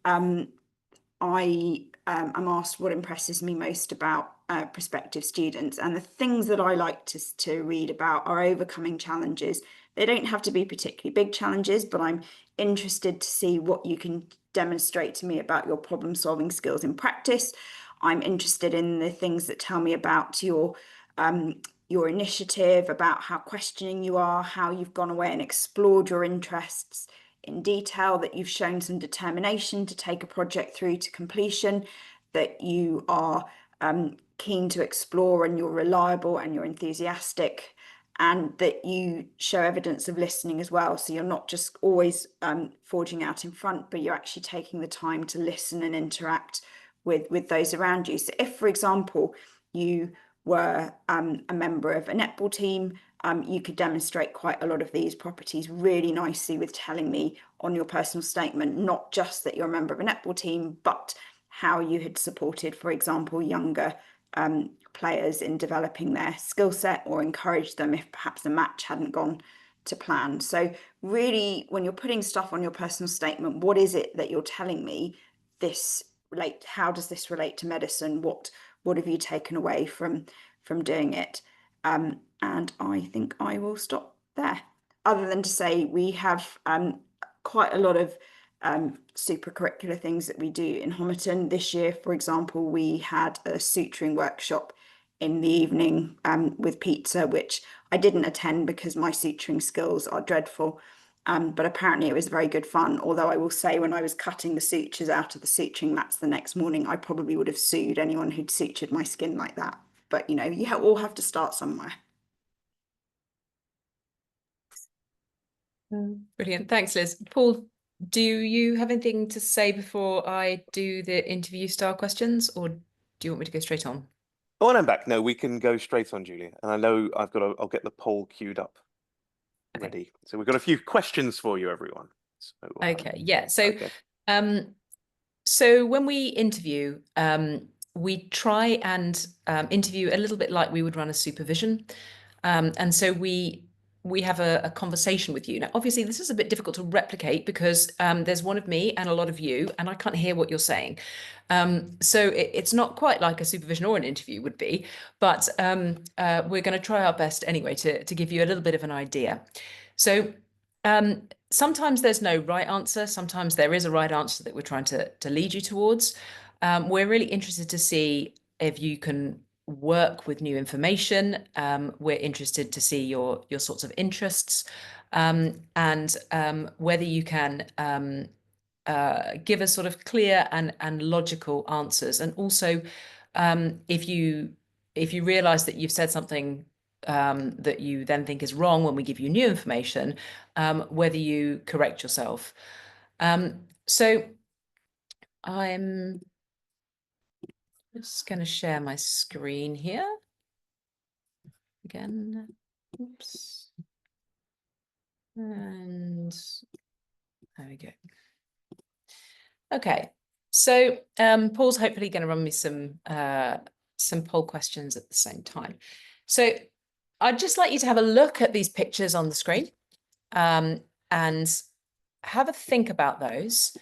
I am asked what impresses me most about prospective students, and the things that I like to read about are overcoming challenges. They don't have to be particularly big challenges, but I'm interested to see what you can demonstrate to me about your problem solving skills in practice. I'm interested in the things that tell me about your initiative, about how questioning you are, how you've gone away and explored your interests in detail, that you've shown some determination to take a project through to completion, that you are keen to explore and you're reliable and you're enthusiastic, and that you show evidence of listening as well. So you're not just always forging out in front, but you're actually taking the time to listen and interact with those around you. So if, for example, you were a member of a netball team, you could demonstrate quite a lot of these properties really nicely with telling me on your personal statement, not just that you're a member of a netball team, but how you had supported, for example, younger players in developing their skill set, or encouraged them if perhaps the match hadn't gone to plan. So really, when you're putting stuff on your personal statement, what is it that you're telling me how does this relate to medicine? What have you taken away from doing it? And I think I will stop there, other than to say we have quite a lot of super curricular things that we do in Homerton. This year, for example, we had a suturing workshop in the evening with pizza, which I didn't attend because my suturing skills are dreadful. But apparently it was very good fun. Although I will say, when I was cutting the sutures out of the suturing mats the next morning, I probably would have sued anyone who'd sutured my skin like that. But, you know, you all have to start somewhere. Brilliant. Thanks, Liz. Paul, do you have anything to say before I do the interview style questions, or do you want me to go straight on? Oh, and I'm back. No, we can go straight on, Julia. And I know I'll get the poll queued up ready. So we've got a few questions for you, everyone. So, Okay, yeah. So, okay. So when we interview, we try and interview a little bit like we would run a supervision. And so we have a conversation with you. Now, obviously, this is a bit difficult to replicate because there's one of me and a lot of you, and I can't hear what you're saying. So it's not quite like a supervision or an interview would be, but we're going to try our best anyway to give you a little bit of an idea. So sometimes there's no right answer. Sometimes there is a right answer that we're trying to lead you towards. We're really interested to see if you can work with new information. We're interested to see your sorts of interests, and whether you can give us sort of clear and logical answers. And also, if you realize that you've said something that you then think is wrong when we give you new information, whether you correct yourself. So I'm just going to share my screen here again. Oops. And there we go. Okay, so Paul's hopefully going to run me some poll questions at the same time. So I'd just like you to have a look at these pictures on the screen, and have a think about those,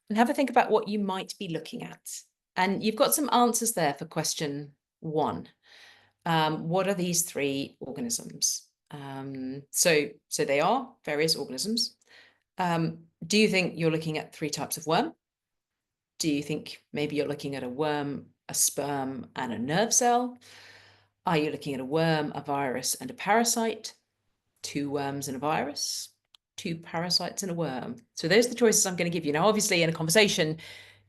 and have a think about what you might be looking at. And you've got some answers there for question 1. What are these 3 organisms? So they are various organisms. Do you think you're looking at 3 types of worm? Do you think maybe you're looking at a worm, a sperm, and a nerve cell? Are you looking at a worm, a virus, and a parasite? 2 worms and a virus? 2 parasites and a worm? So those are the choices I'm going to give you. Now, obviously, in a conversation,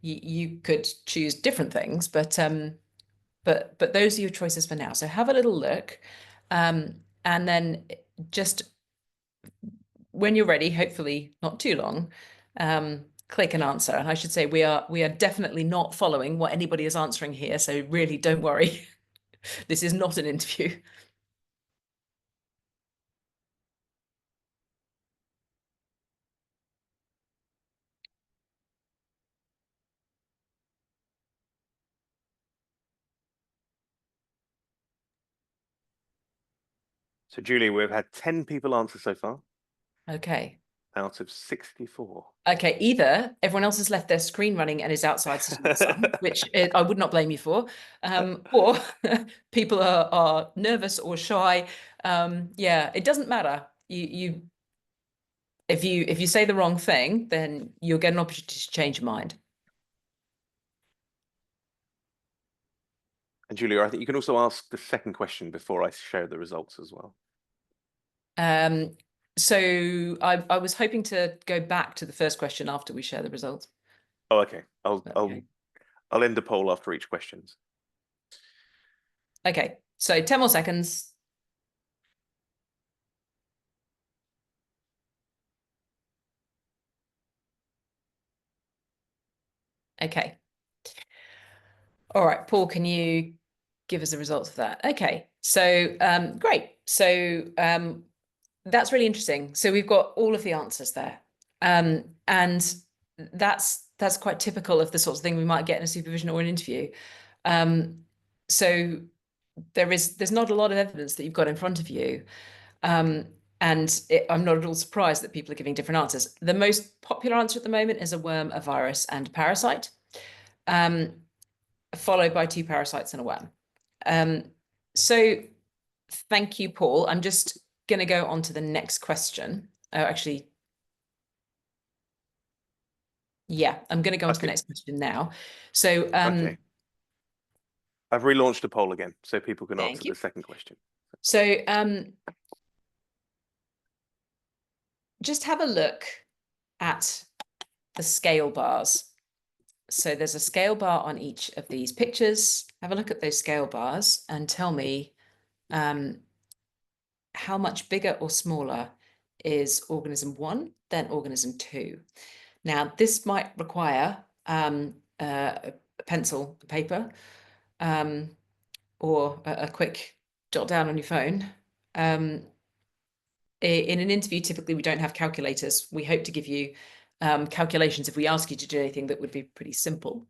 you could choose different things, but those are your choices for now. So have a little look, and then just when you're ready, hopefully not too long, click an answer. And I should say we are definitely not following what anybody is answering here. So really don't worry. This is not an interview. So Julie, we've had 10 people answer so far Okay. out of 64. Okay, either everyone else has left their screen running and is outside sitting in the sun, which I would not blame you for, or people are nervous or shy. Yeah, it doesn't matter. If you say the wrong thing, then you'll get an opportunity to change your mind. And Julia, I think you can also ask the second question before I show the results as well. So I was hoping to go back to the first question after we share the results. Oh, okay. Okay. I'll end the poll after each question. Okay, so 10 more seconds. Okay. All right, Paul, can you give us the results of that? Okay, so great. So that's really interesting. So we've got all of the answers there. And that's quite typical of the sorts of thing we might get in a supervision or an interview. So there's not a lot of evidence that you've got in front of you. And I'm not at all surprised that people are giving different answers. The most popular answer at the moment is a worm, a virus, and a parasite, followed by 2 parasites and a worm. So thank you, Paul. I'm just going to go on to the next question. Actually, yeah, I'm going to go on to the next question now. So okay. I've relaunched a poll again so people can answer you. the second question. So just have a look at the scale bars. So there's a scale bar on each of these pictures. Have a look at those scale bars and tell me how much bigger or smaller is organism 1 than organism 2. Now, this might require a pencil, paper, or a quick jot down on your phone. In an interview, typically we don't have calculators. We hope to give you calculations if we ask you to do anything that would be pretty simple.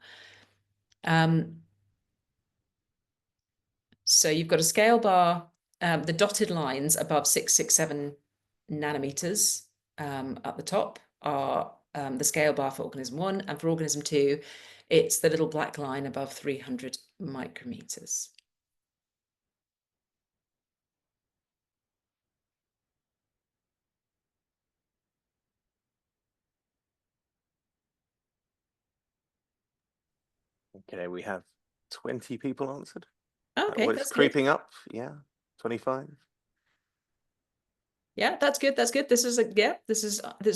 So you've got a scale bar, the dotted lines above 667 nanometers at the top are the scale bar for organism 1, and for organism 2, it's the little black line above 300 micrometers. Okay, we have 20 people answered. Okay, it's creeping up. Yeah, 25. Yeah, that's good. That's good. This is a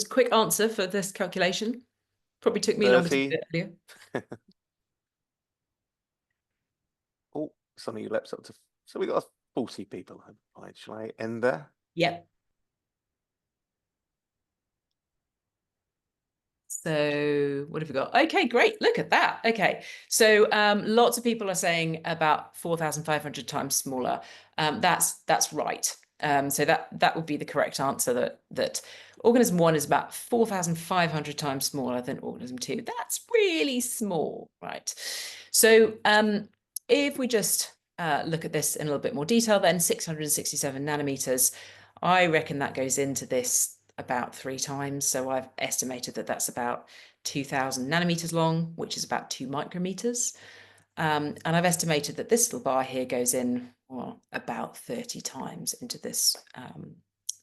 quick answer for this calculation. Probably took me 30. longer to do it earlier. Oh, something leaps up to. So we got 40 people. Right, shall I end there? Yep. So what have we got? Okay, great. Look at that. Okay. So lots of people are saying about 4,500 times smaller. That's right. So that would be the correct answer, that organism 1 is about 4,500 times smaller than organism 2. That's really small, right? So if we just look at this in a little bit more detail, then 667 nanometers, I reckon that goes into this about 3 times. So I've estimated that that's about 2,000 nanometers long, which is about 2 micrometers. And I've estimated that this little bar here goes in, well, about 30 times into this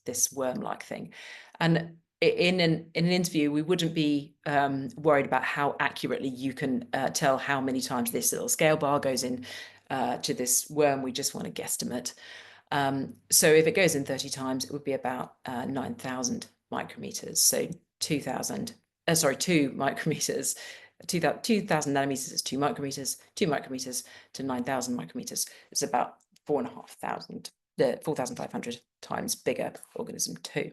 this worm-like thing. And in an interview, we wouldn't be worried about how accurately you can tell how many times this little scale bar goes in to this worm. We just want to guesstimate. So if it goes in 30 times, it would be about 9,000 micrometers. So 2 micrometers. 2,000 nanometers is 2 micrometers. 2 micrometers to 9,000 micrometers. It's about 4,500 times bigger organism 2.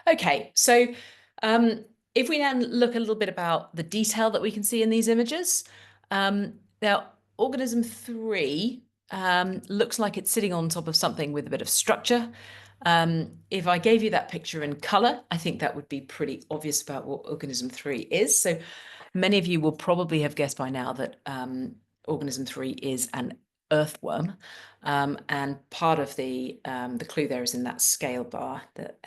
Okay, so if we then look a little bit about the detail that we can see in these images, now organism 3 looks like it's sitting on top of something with a bit of structure. If I gave you that picture in color, I think that would be pretty obvious about what organism 3 is. So many of you will probably have guessed by now that organism 3 is an earthworm. And part of the clue there is in that scale bar that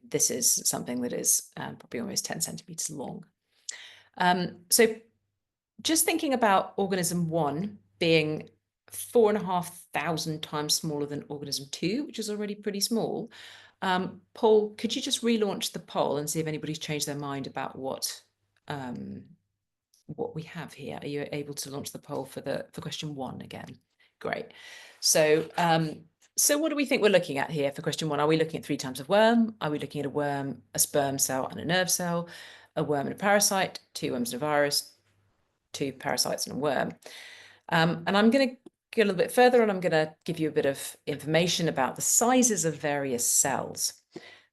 this is something that is probably almost 10 centimeters long. So just thinking about organism 1 being 4,500 times smaller than organism 2, which is already pretty small. Paul, could you just relaunch the poll and see if anybody's changed their mind about what we have here? Are you able to launch the poll for question 1 again? Great. So so what do we think we're looking at here for question 1? Are we looking at 3 times a worm? Are we looking at a worm, a sperm cell, and a nerve cell? A worm and a parasite? 2 worms and a virus? 2 parasites and a worm? And I'm going to go a little bit further, and I'm going to give you a bit of information about the sizes of various cells.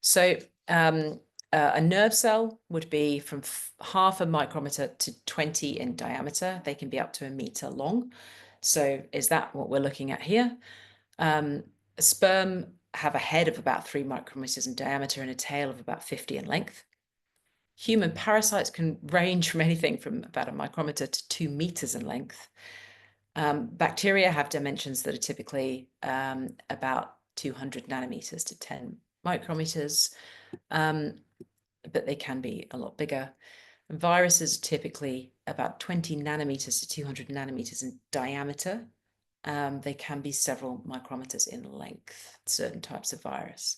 So a nerve cell would be from half a micrometer to 20 in diameter. They can be up to 1 meter long. So is that what we're looking at here? A sperm have a head of about 3 micrometers in diameter and a tail of about 50 in length. Human parasites can range from anything from about 1 micrometer to 2 meters in length. Bacteria have dimensions that are typically about 200 nanometers to 10 micrometers, but they can be a lot bigger. Viruses are typically about 20 nanometers to 200 nanometers in diameter. They can be several micrometers in length, certain types of virus.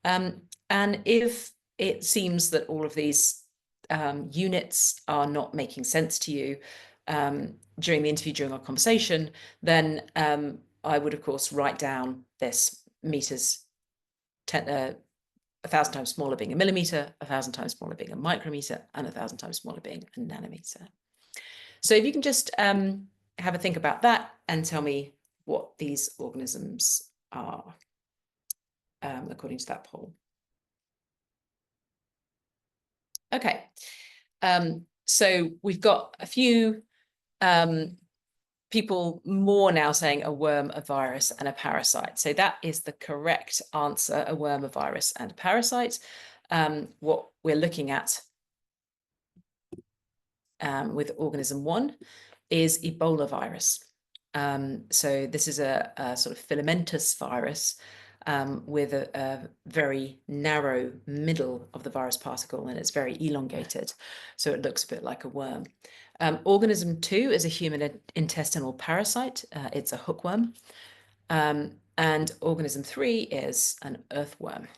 And if it seems that all of these units are not making sense to you during the interview, during our conversation, then I would, of course, write down this meters, 1,000 times smaller being a millimeter, 1,000 times smaller being a micrometer, and 1,000 times smaller being a nanometer. So if you can just have a think about that and tell me what these organisms are according to that poll. Okay, so we've got a few people more now saying a worm, a virus, and a parasite. So that is the correct answer, a worm, a virus, and a parasite. What we're looking at with organism 1 is Ebola virus. So this is a sort of filamentous virus with a very narrow middle of the virus particle, and it's very elongated, so it looks a bit like a worm. Organism 2 is a human intestinal parasite. It's a hookworm. And organism 3 is an earthworm.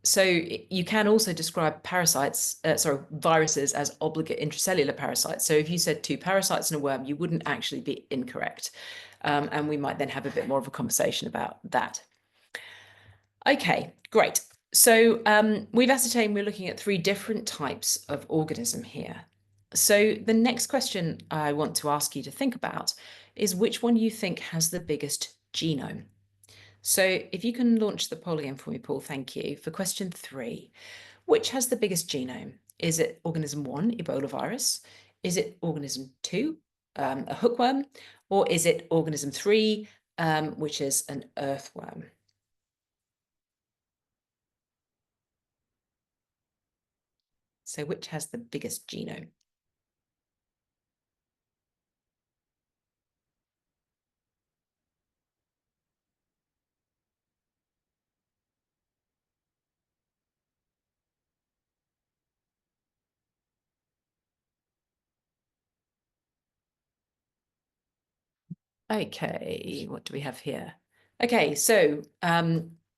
So you can also describe viruses as obligate intracellular parasites. So if you said 2 parasites and a worm, you wouldn't actually be incorrect. And we might then have a bit more of a conversation about that. Okay, great. So we've ascertained we're looking at 3 different types of organism here. So the next question I want to ask you to think about is which one you think has the biggest genome. So if you can launch the poll again for me, Paul, thank you. For question 3, which has the biggest genome? Is it organism 1, Ebola virus? Is it organism 2, a hookworm? Or is it organism 3, which is an earthworm? So which has the biggest genome? Okay, what do we have here? Okay, so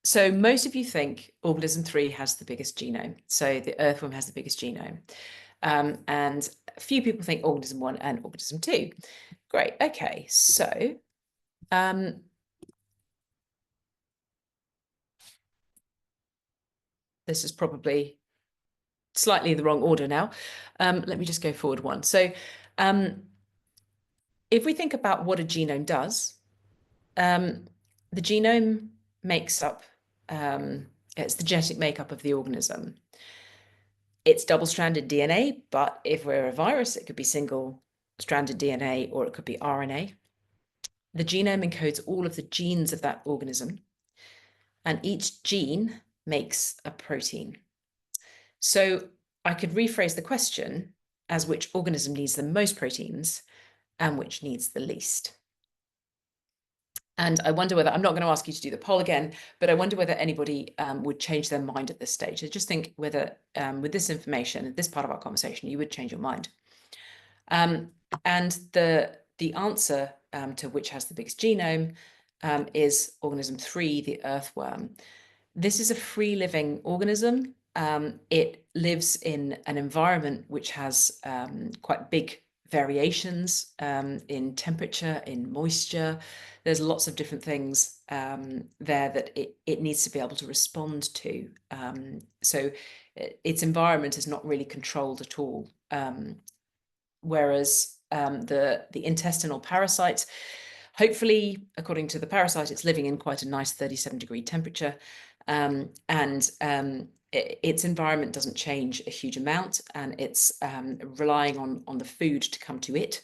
so most of you think organism 3 has the biggest genome. So the earthworm has the biggest genome. And a few people think organism 1 and organism 2. Great, okay, so this is probably slightly the wrong order now. Let me just go forward one. So if we think about what a genome does, the genome makes up, it's the genetic makeup of the organism. It's double-stranded DNA, but if we're a virus, it could be single-stranded DNA or it could be RNA. The genome encodes all of the genes of that organism, and each gene makes a protein. So I could rephrase the question as which organism needs the most proteins and which needs the least. And I wonder whether, I'm not going to ask you to do the poll again, but I wonder whether anybody would change their mind at this stage. I just think whether with this information, this part of our conversation, you would change your mind. And the answer to which has the biggest genome is organism 3, the earthworm. This is a free-living organism. It lives in an environment which has quite big variations in temperature, in moisture. There's lots of different things there that it needs to be able to respond to. So its environment is not really controlled at all. Whereas the intestinal parasite, hopefully, according to the parasite, it's living in quite a nice 37-degree temperature. Its environment doesn't change a huge amount, and it's relying on the food to come to it.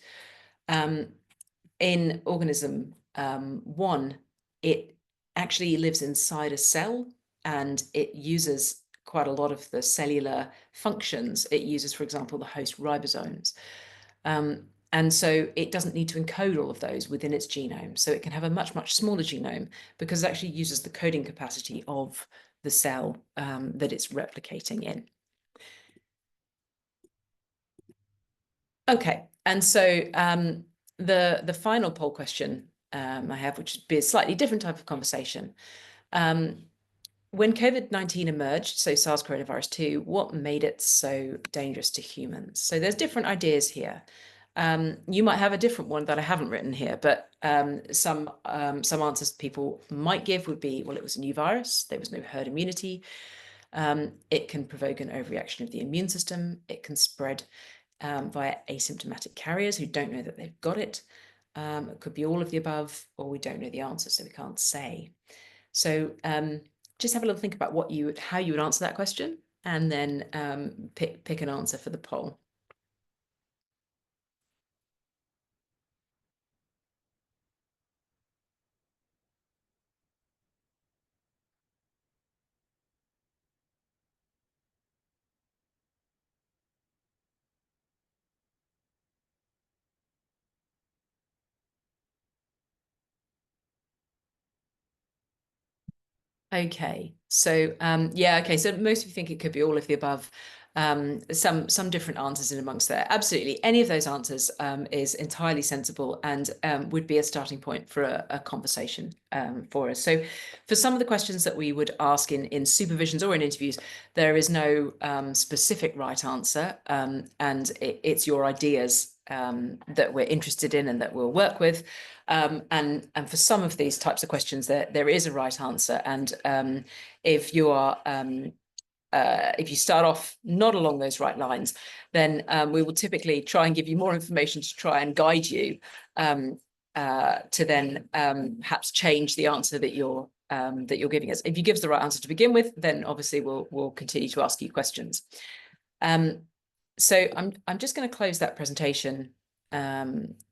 In organism 1, it actually lives inside a cell, and it uses quite a lot of the cellular functions. It uses, for example, the host ribosomes. And so it doesn't need to encode all of those within its genome. So it can have a much, much smaller genome because it actually uses the coding capacity of the cell that it's replicating in. Okay, and so the final poll question I have, which would be a slightly different type of conversation. When COVID-19 emerged, so SARS coronavirus 2, what made it so dangerous to humans? So there's different ideas here. You might have a different one that I haven't written here, but some answers people might give would be, well, it was a new virus. There was no herd immunity. It can provoke an overreaction of the immune system. It can spread via asymptomatic carriers who don't know that they've got it. It could be all of the above, or we don't know the answer, so we can't say. So just have a little think about how you would answer that question, and then pick an answer for the poll. Okay, so yeah, okay, so most of you think it could be all of the above. Some different answers in amongst there. Absolutely, any of those answers is entirely sensible and would be a starting point for a conversation for us. So for some of the questions that we would ask in supervisions or in interviews, there is no specific right answer, and it's your ideas that we're interested in and that we'll work with. And for some of these types of questions, there is a right answer. And if you are if you start off not along those right lines, then we will typically try and give you more information to try and guide you to then perhaps change the answer that you're giving us. If you give us the right answer to begin with, then obviously we'll continue to ask you questions. So I'm just going to close that presentation,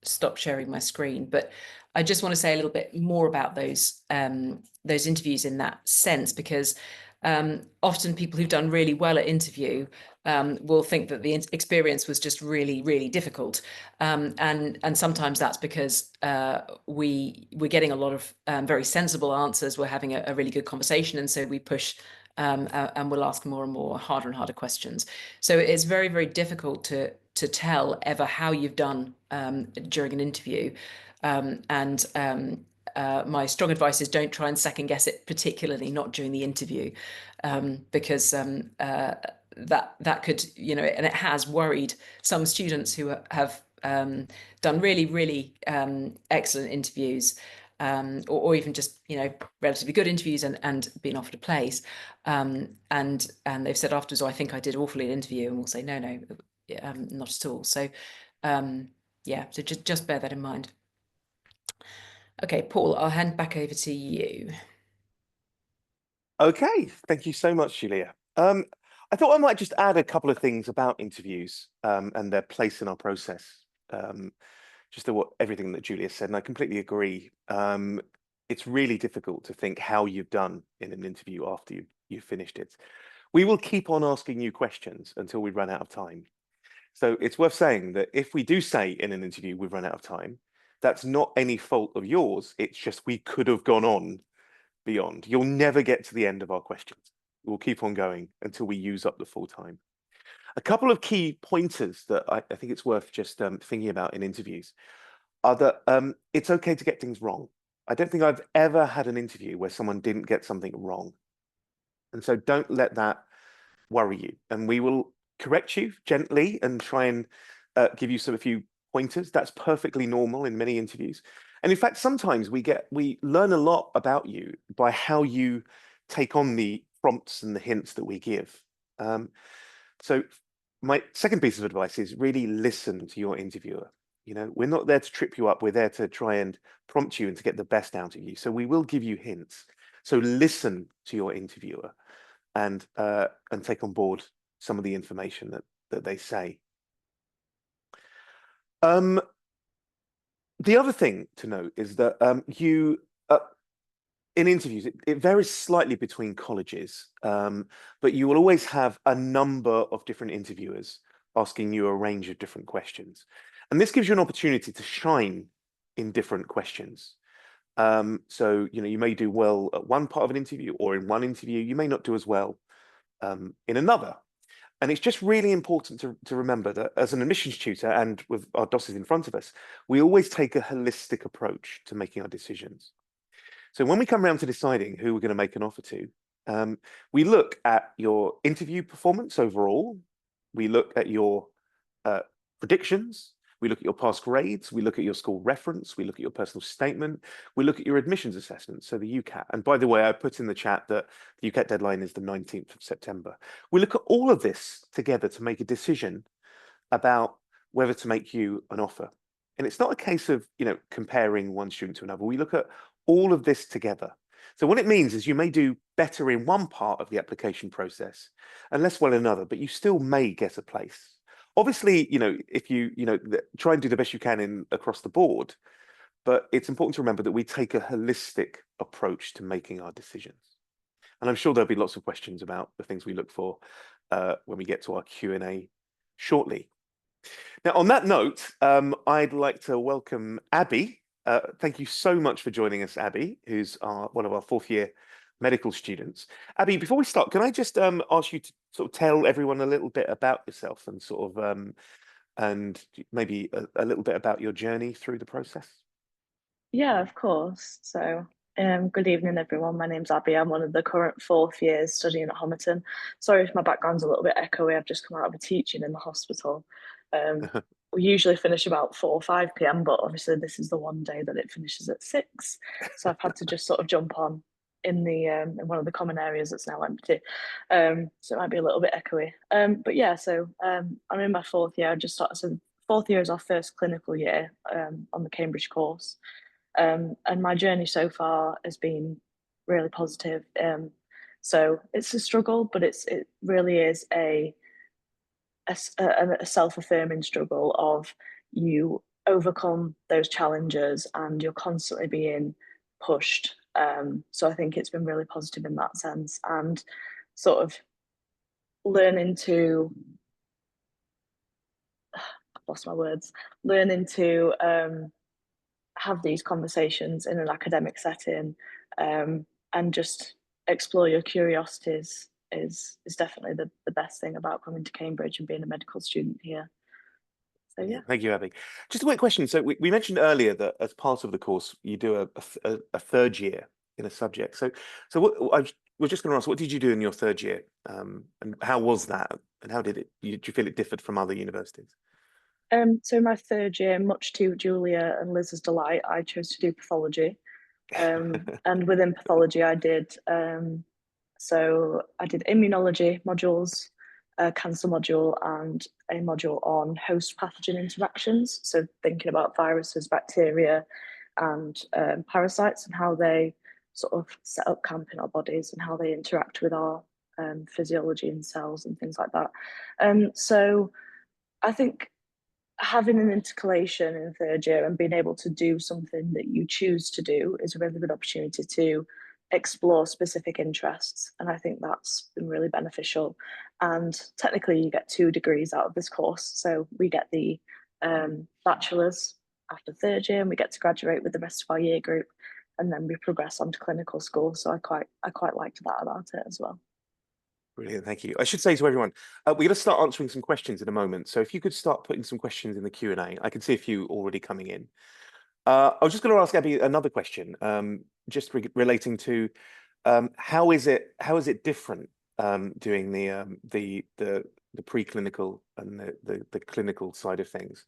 stop sharing my screen, but I just want to say a little bit more about those interviews in that sense, because often people who've done really well at interview will think that the experience was just really, really difficult. And sometimes that's because we're getting a lot of very sensible answers. We're having a really good conversation. And so we push and we'll ask more and more harder and harder questions. So it's very, very difficult to tell ever how you've done during an interview. My strong advice is don't try and second guess it, particularly not during the interview, because that could, and it has worried some students who have done really, really excellent interviews, or even just, relatively good interviews and been offered a place. And they've said afterwards, oh, I think I did awfully in an interview, and we'll say, no, not at all. So yeah, so just bear that in mind. Okay, Paul, I'll hand back over to you. Okay, thank you so much, Julia. I thought I might just add a couple of things about interviews and their place in our process, just to everything that Julia said, and I completely agree. It's really difficult to think how you've done in an interview after you've finished it. We will keep on asking you questions until we run out of time. So it's worth saying that if we do say in an interview we've run out of time, that's not any fault of yours. It's just we could have gone on beyond. You'll never get to the end of our questions. We'll keep on going until we use up the full time. A couple of key pointers that I think it's worth just thinking about in interviews are that it's okay to get things wrong. I don't think I've ever had an interview where someone didn't get something wrong. And so don't let that worry you. And we will correct you gently and try and give you a few pointers. That's perfectly normal in many interviews. And in fact, sometimes we learn a lot about you by how you take on the prompts and the hints that we give. So my second piece of advice is really listen to your interviewer. You know, we're not there to trip you up. We're there to try and prompt you and to get the best out of you. So we will give you hints. So listen to your interviewer and take on board some of the information that they say. The other thing to note is that in interviews, it varies slightly between colleges, but you will always have a number of different interviewers asking you a range of different questions. And this gives you an opportunity to shine in different questions. So, you know, you may do well at one part of an interview, or in one interview, you may not do as well in another. And it's just really important to remember that as an admissions tutor and with our DOSs in front of us, we always take a holistic approach to making our decisions. So when we come around to deciding who we're going to make an offer to, we look at your interview performance overall. We look at your predictions. We look at your past grades. We look at your school reference. We look at your personal statement. We look at your admissions assessment, so the UCAT. And by the way, I put in the chat that the UCAT deadline is the 19th of September. We look at all of this together to make a decision about whether to make you an offer. And it's not a case of, you know, comparing one student to another. We look at all of this together. So what it means is you may do better in one part of the application process and less well in another, but you still may get a place. Obviously, you know, if you try and do the best you can across the board, but it's important to remember that we take a holistic approach to making our decisions. And I'm sure there'll be lots of questions about the things we look for when we get to our Q&A shortly. Now, on that note, I'd like to welcome Abby. Thank you so much for joining us, Abby, who's one of our fourth year medical students. Abby, before we start, can I just ask you to sort of tell everyone a little bit about yourself and sort of and maybe a little bit about your journey through the process? Yeah, of course. So, good evening, everyone. My name's Abby. I'm one of the current fourth years studying at Homerton. Sorry if my background's a little bit echoey. I've just come out of a teaching in the hospital. We usually finish about 4 or 5 p.m, but obviously this is the one day that it finishes at 6. So I've had to just sort of jump on in the in one of the common areas that's now empty. So it might be a little bit echoey. But yeah, so I'm in my fourth year. I just started. So fourth year is our first clinical year on the Cambridge course. And my journey so far has been really positive. So it's a struggle, but it really is a self-affirming struggle of you overcome those challenges and you're constantly being pushed. So I think it's been really positive in that sense, and sort of learning to have these conversations in an academic setting, and just explore your curiosities is definitely the best thing about coming to Cambridge and being a medical student here. So yeah. Thank you, Abby. Just a quick question. So we mentioned earlier that as part of the course, you do a third year in a subject. So what I was just going to ask, what did you do in your third year, and how was that, and how did you feel it differed from other universities? So my third year, much to Julia and Liz's delight, I chose to do pathology. And within pathology, I did immunology modules, a cancer module, and a module on host pathogen interactions. So thinking about viruses, bacteria, and parasites, and how they sort of set up camp in our bodies and how they interact with our physiology and cells and things like that. So I think having an intercalation in third year and being able to do something that you choose to do is a really good opportunity to explore specific interests, and I think that's been really beneficial. And technically you get 2 degrees out of this course, so we get the bachelor's after third year, and we get to graduate with the rest of our year group, and then we progress on to clinical school. So I quite liked that about it as well. Brilliant, thank you. I should say to everyone, we're going to start answering some questions in a moment. So if you could start putting some questions in the Q&A, I can see a few already coming in. I was just going to ask Abby another question, just relating to how is it different doing the preclinical and the clinical side of things?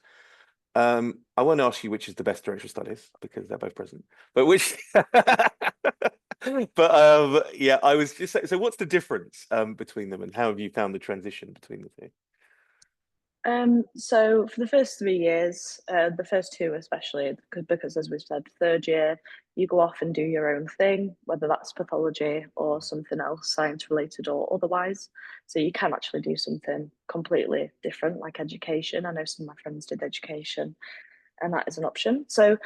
I won't ask you which is the best director of studies because they're both present, but which. But yeah, I was just saying, so what's the difference between them, and how have you found the transition between the two? So for the first 3 years, the first two especially, because as we've said, third year, you go off and do your own thing, whether that's pathology or something else, science related or otherwise. So you can actually do something completely different, like education. I know some of my friends did education, and that is an option. So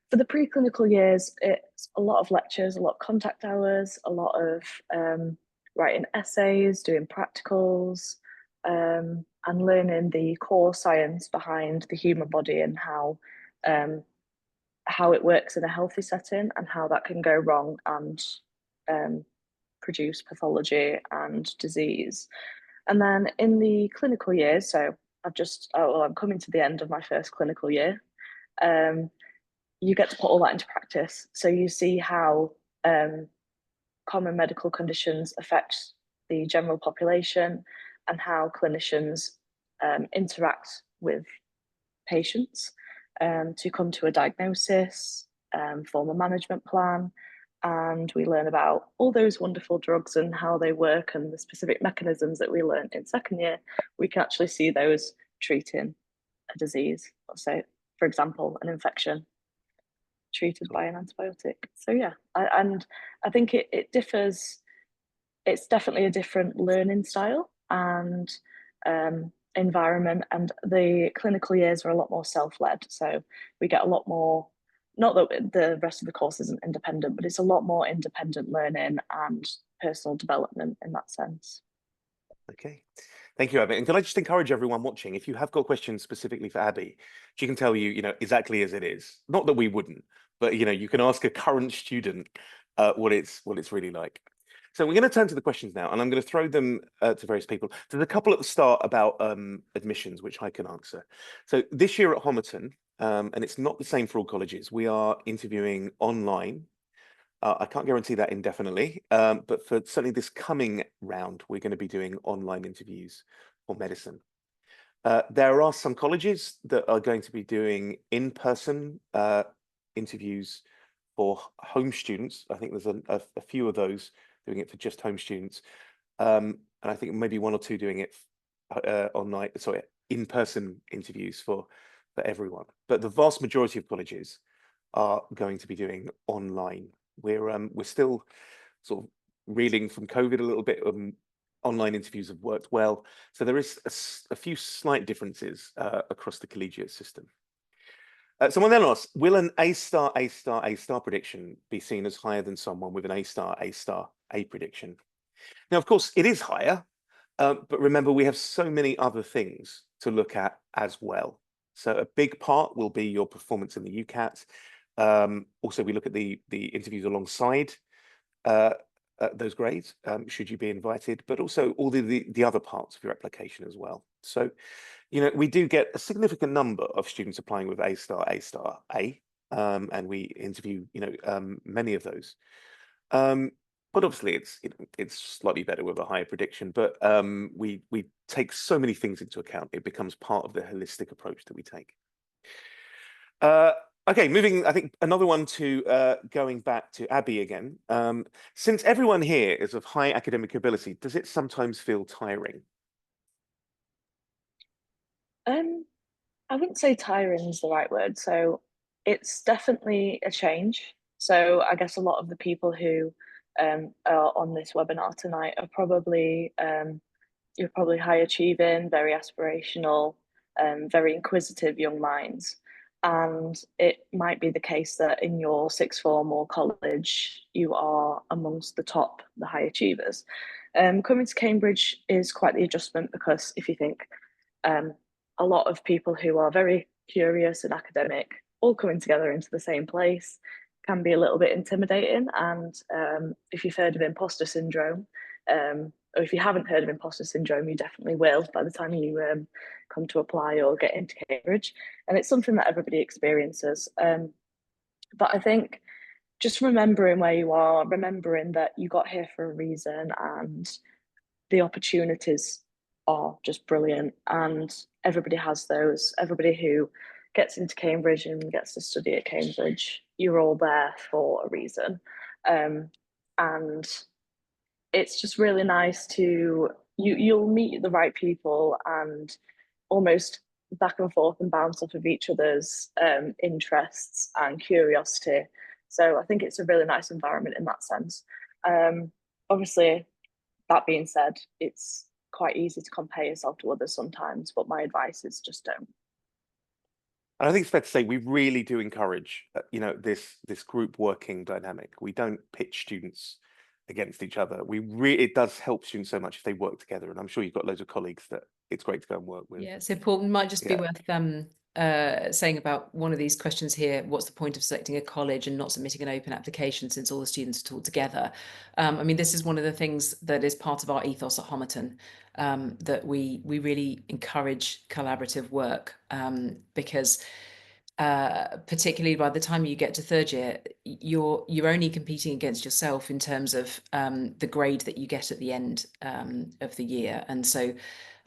for the preclinical years, it's a lot of lectures, a lot of contact hours, a lot of writing essays, doing practicals, and learning the core science behind the human body and how it works in a healthy setting and how that can go wrong and produce pathology and disease. And then in the clinical years, so I'm coming to the end of my first clinical year. You get to put all that into practice. So you see how common medical conditions affect the general population and how clinicians interact with patients to come to a diagnosis, form a management plan, and we learn about all those wonderful drugs and how they work and the specific mechanisms that we learned in second year. We can actually see those treating a disease, let's say, for example, an infection treated by an antibiotic. So yeah, and I think it differs. It's definitely a different learning style and environment, and the clinical years are a lot more self-led. So we get a lot more, not that the rest of the course isn't independent, but it's a lot more independent learning and personal development in that sense. Okay, thank you, Abby. And can I just encourage everyone watching, if you have got questions specifically for Abby, she can tell you, exactly as it is. Not that we wouldn't, but you can ask a current student what it's really like. So we're going to turn to the questions now, and I'm going to throw them to various people. There's a couple at the start about admissions, which I can answer. So this year at Homerton, and it's not the same for all colleges, we are interviewing online. I can't guarantee that indefinitely, but for certainly this coming round, we're going to be doing online interviews for medicine. There are some colleges that are going to be doing in-person interviews for home students. I think there's a few of those doing it for just home students, and I think maybe one or two doing it online. Sorry, in-person interviews for everyone. But the vast majority of colleges are going to be doing online. We're still sort of reeling from COVID a little bit. Online interviews have worked well, so there is a few slight differences across the collegiate system. Someone then asks, will an A star, A star, A star prediction be seen as higher than someone with an A star, A star, A prediction? Now, of course, it is higher, but remember, we have so many other things to look at as well. So a big part will be your performance in the UCAT. Also, we look at the interviews alongside those grades, should you be invited, but also all the other parts of your application as well. So, we do get a significant number of students applying with A star, A star, A, and we interview, many of those. But obviously, it's slightly better with a higher prediction. But we take so many things into account; it becomes part of the holistic approach that we take. Okay, moving, I think another one to going back to Abby again. Since everyone here is of high academic ability, does it sometimes feel tiring? I wouldn't say tiring is the right word. So it's definitely a change. So I guess a lot of the people who are on this webinar tonight are probably you're probably high achieving, very aspirational, very inquisitive young minds. And it might be the case that in your sixth form or college, you are amongst the high achievers. Coming to Cambridge is quite the adjustment, because if you think a lot of people who are very curious and academic all coming together into the same place can be a little bit intimidating. And if you've heard of imposter syndrome, or if you haven't heard of imposter syndrome, you definitely will by the time you come to apply or get into Cambridge. And it's something that everybody experiences. But I think just remembering where you are, remembering that you got here for a reason, and the opportunities are just brilliant, and everybody has those. Everybody who gets into Cambridge and gets to study at Cambridge, you're all there for a reason. And it's just really nice to you'll meet the right people and almost back and forth and bounce off of each other's interests and curiosity. So I think it's a really nice environment in that sense. Obviously, that being said, it's quite easy to compare yourself to others sometimes, but my advice is just don't. And I think it's fair to say we really do encourage, this group working dynamic. We don't pitch students against each other. It does help students so much if they work together. And I'm sure you've got loads of colleagues that it's great to go and work with. Yeah, it's important. Might just be worth saying about one of these questions here. What's the point of selecting a college and not submitting an open application since all the students are taught together? I mean, this is one of the things that is part of our ethos at Homerton, that we really encourage collaborative work, because particularly by the time you get to third year, you're only competing against yourself in terms of the grade that you get at the end of the year. And so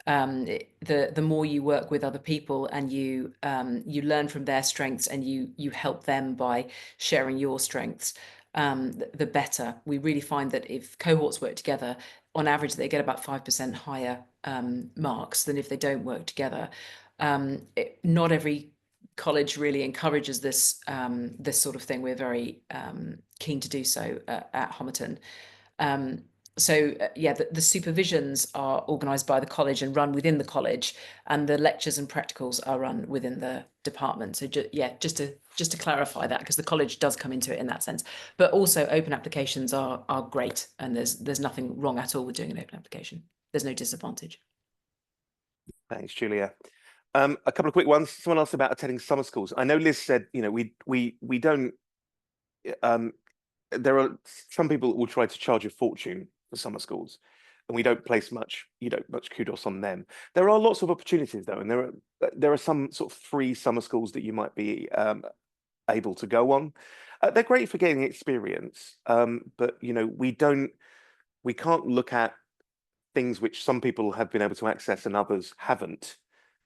the more you work with other people and you learn from their strengths and you help them by sharing your strengths, the better. We really find that if cohorts work together, on average, they get about 5% higher marks than if they don't work together. Not every college really encourages this sort of thing. We're very keen to do so at Homerton. The supervisions are organised by the college and run within the college, and the lectures and practicals are run within the department. So just to clarify that, because the college does come into it in that sense. But also open applications are great, and there's nothing wrong at all with doing an open application. There's no disadvantage. Thanks, Julia. A couple of quick ones. Someone asked about attending summer schools. I know Liz said, we don't. There are some people that will try to charge a fortune for summer schools, and we don't place much kudos on them. There are lots of opportunities though, and there are some sort of free summer schools that you might be able to go on. They're great for getting experience, but we can't look at things which some people have been able to access and others haven't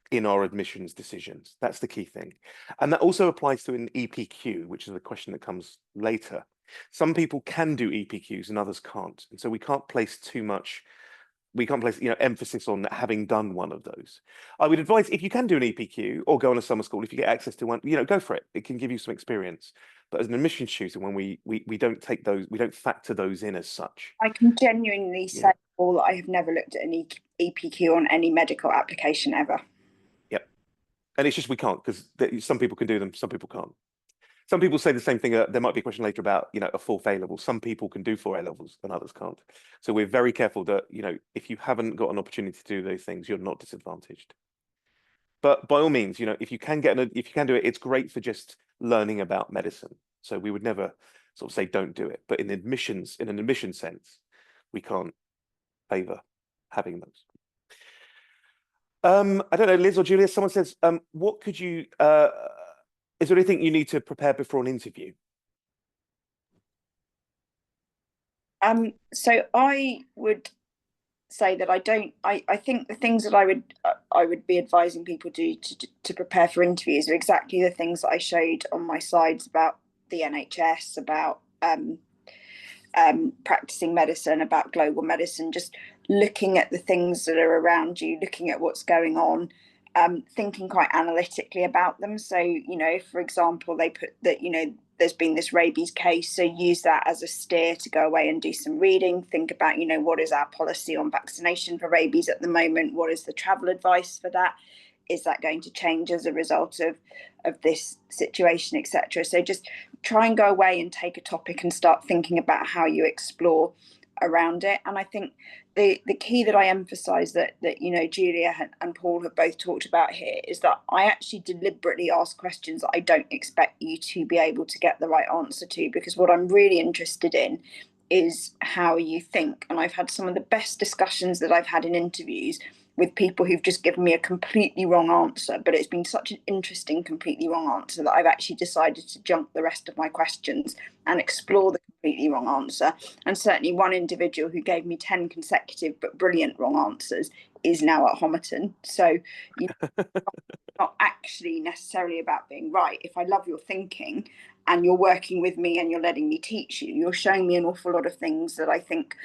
in our admissions decisions. That's the key thing. And that also applies to an EPQ, which is a question that comes later. Some people can do EPQs and others can't. And so we can't place emphasis on having done one of those. I would advise, if you can do an EPQ or go on a summer school, if you get access to one, go for it. It can give you some experience. But as an admissions tutor, when we don't take those, we don't factor those in as such. I can genuinely say, Paul, that I have never looked at an EPQ on any medical application ever. Yep. And it's just we can't, because some people can do them, some people can't. Some people say the same thing. There might be a question later about, a fourth A level. Some people can do 4 A levels and others can't. So we're very careful that, if you haven't got an opportunity to do those things, you're not disadvantaged. But by all means, if you can do it, it's great for just learning about medicine. So we would never sort of say don't do it. But in an admission sense, we can't favour having those. I don't know, Liz or Julia, someone says, what could you, is there anything you need to prepare before an interview? So I would say that I think the things that I would be advising people to prepare for interviews are exactly the things that I showed on my slides about the NHS, about practicing medicine, about global medicine, just looking at the things that are around you, looking at what's going on, thinking quite analytically about them. So, for example, they put that, there's been this rabies case, so use that as a steer to go away and do some reading. Think about, what is our policy on vaccination for rabies at the moment? What is the travel advice for that? Is that going to change as a result of this situation, etc.? So just try and go away and take a topic and start thinking about how you explore around it. And I think the key that I emphasize that you know Julia and Paul have both talked about here is that I actually deliberately ask questions that I don't expect you to be able to get the right answer to, because what I'm really interested in is how you think. And I've had some of the best discussions that I've had in interviews with people who've just given me a completely wrong answer, but it's been such an interesting completely wrong answer that I've actually decided to jump the rest of my questions and explore the completely wrong answer. And certainly one individual who gave me 10 consecutive but brilliant wrong answers is now at Homerton. So you know, it's not actually necessarily about being right. If I love your thinking and you're working with me and you're letting me teach you, you're showing me an awful lot of things that I think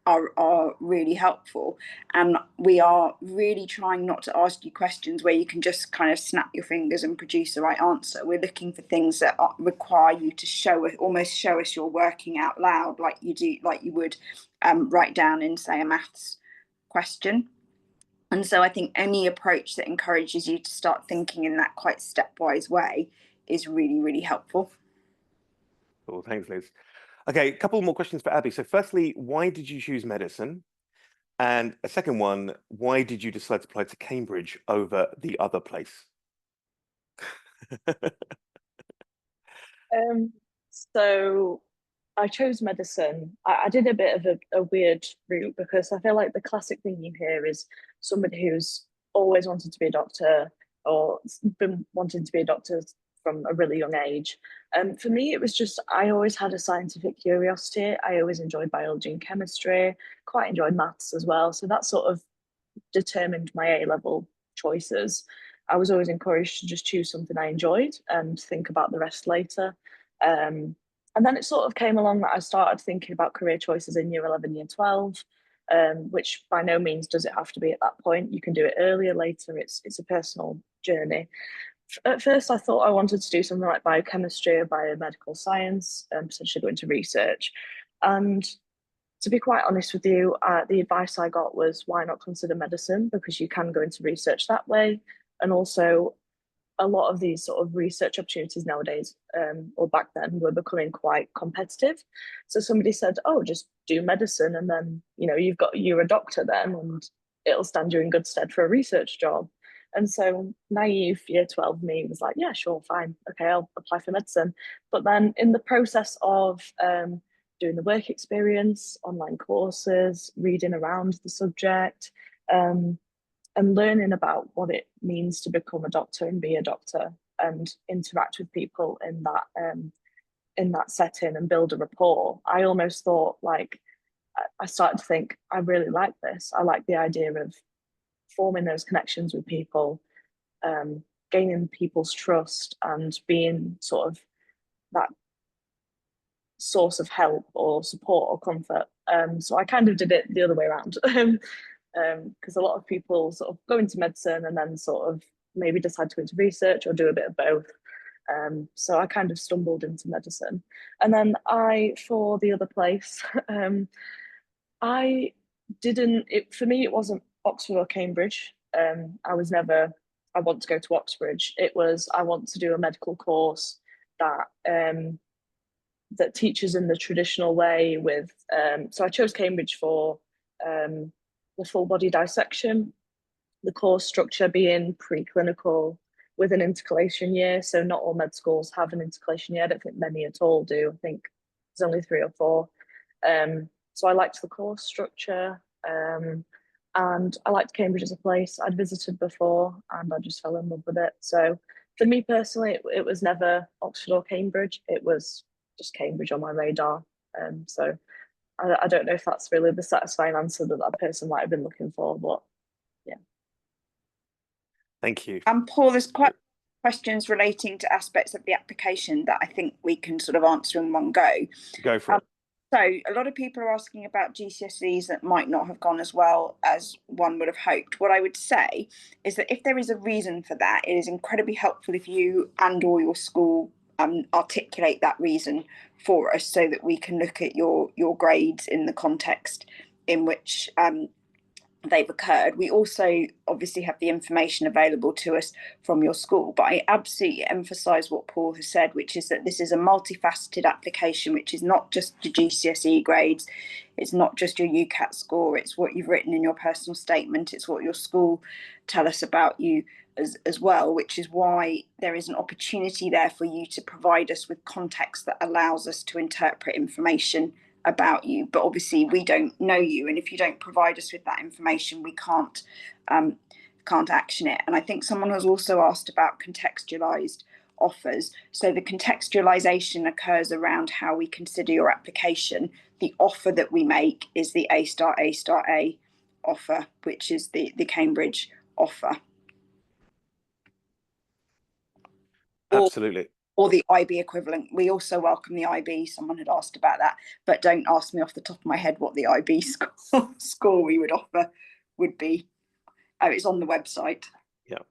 are really helpful. And we are really trying not to ask you questions where you can just kind of snap your fingers and produce the right answer. We're looking for things that require you to almost show us you're working out loud, like you would write down in, say, a maths question. And so I think any approach that encourages you to start thinking in that quite stepwise way is really, really helpful. Cool, thanks, Liz. Okay, a couple more questions for Abby. So firstly, why did you choose medicine? And a second one, why did you decide to apply to Cambridge over the other place? So I chose medicine. I did a bit of a weird route, because I feel like the classic thing you hear is somebody who's always wanted to be a doctor or been wanting to be a doctor from a really young age. For me, it was just, I always had a scientific curiosity. I always enjoyed biology and chemistry, quite enjoyed maths as well. So that sort of determined my A-level choices. I was always encouraged to just choose something I enjoyed and think about the rest later. And then it sort of came along that I started thinking about career choices in year 11, year 12, which by no means does it have to be at that point. You can do it earlier, later. It's a personal journey. At first, I thought I wanted to do something like biochemistry or biomedical science, potentially go into research. And to be quite honest with you, the advice I got was, why not consider medicine? Because you can go into research that way. And also, a lot of these sort of research opportunities nowadays, or back then, were becoming quite competitive. So somebody said, oh, just do medicine, and then, you know, you're a doctor then, and it'll stand you in good stead for a research job. And so naive year 12 me was like, yeah, sure, fine. Okay, I'll apply for medicine. But then in the process of doing the work experience, online courses, reading around the subject, and learning about what it means to become a doctor and be a doctor and interact with people in that setting and build a rapport, I almost thought, like, I started to think, I really like this. I like the idea of forming those connections with people, gaining people's trust, and being sort of that source of help or support or comfort. So I kind of did it the other way around. Because a lot of people sort of go into medicine and then sort of maybe decide to go into research or do a bit of both. So I kind of stumbled into medicine. And then for the other place, for me, it wasn't Oxford or Cambridge. I was never, I want to go to Oxbridge. It was, I want to do a medical course that teaches in the traditional way with, so I chose Cambridge for the full body dissection, the course structure being preclinical with an intercalation year. So not all med schools have an intercalation year. I don't think many at all do. I think there's only 3 or 4. So I liked the course structure, and I liked Cambridge as a place. I'd visited before and I just fell in love with it. So for me personally, it was never Oxford or Cambridge. It was just Cambridge on my radar. So I don't know if that's really the satisfying answer that person might have been looking for, but yeah. Thank you. Paul, there's quite questions relating to aspects of the application that I think we can sort of answer in one go. Go for it. So a lot of people are asking about GCSEs that might not have gone as well as one would have hoped. What I would say is that if there is a reason for that, it is incredibly helpful if you and or your school articulate that reason for us, so that we can look at your grades in the context in which they've occurred. We also obviously have the information available to us from your school, but I absolutely emphasise what Paul has said, which is that this is a multifaceted application, which is not just your GCSE grades, it's not just your UCAT score, it's what you've written in your personal statement, it's what your school tell us about you as well, which is why there is an opportunity there for you to provide us with context that allows us to interpret information about you. But obviously we don't know you, and if you don't provide us with that information, we can't action it. And I think someone has also asked about contextualized offers. So the contextualization occurs around how we consider your application. The offer that we make is the A star A offer, which is the Cambridge offer. Absolutely. Or the IB equivalent. We also welcome the IB. Someone had asked about that, but don't ask me off the top of my head what the IB score we would offer would be. Oh, it's on the website. Yeah.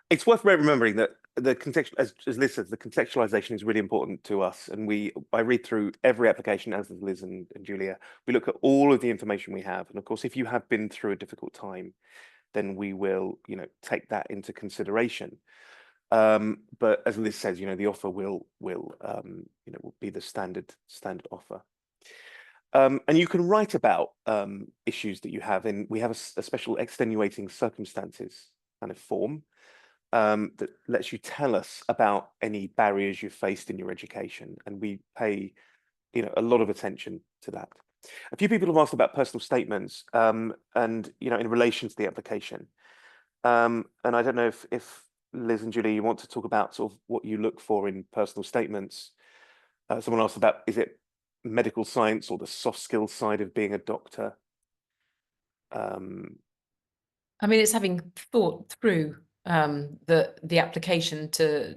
It's worth remembering that the context, as Liz says, the contextualization is really important to us. And I read through every application, as does Liz and Julia. We look at all of the information we have. And of course, if you have been through a difficult time, then we will, take that into consideration. But as Liz says, the offer will be the standard offer. And you can write about issues that you have we have a special extenuating circumstances kind of form that lets you tell us about any barriers you've faced in your education. And we pay, a lot of attention to that. A few people have asked about personal statements and, in relation to the application. And I don't know if Liz and Julie, you want to talk about sort of what you look for in personal statements. Someone asked about, is it medical science or the soft skills side of being a doctor? I mean, it's having thought through the application to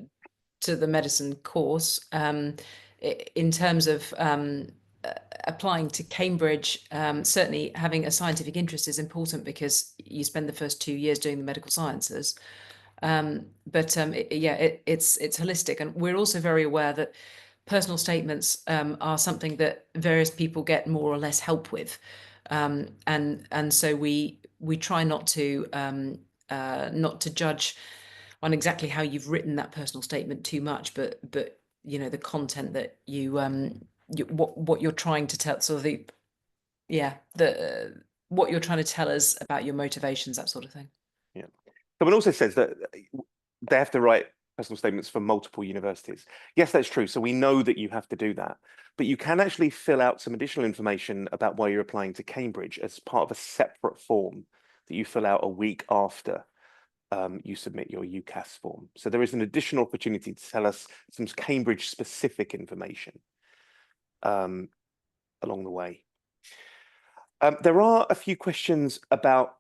the medicine course in terms of applying to Cambridge. Certainly having a scientific interest is important because you spend the first 2 years doing the medical sciences. It's holistic, and we're also very aware that personal statements are something that various people get more or less help with, and so we try not to judge on exactly how you've written that personal statement too much, but the content that what you're trying to tell, sort of what you're trying to tell us about your motivations, that sort of thing. Yeah. Someone also says that they have to write personal statements for multiple universities. Yes, that's true. So we know that you have to do that, but you can actually fill out some additional information about why you're applying to Cambridge as part of a separate form that you fill out a week after you submit your UCAS form. So there is an additional opportunity to tell us some Cambridge specific information along the way. There are a few questions about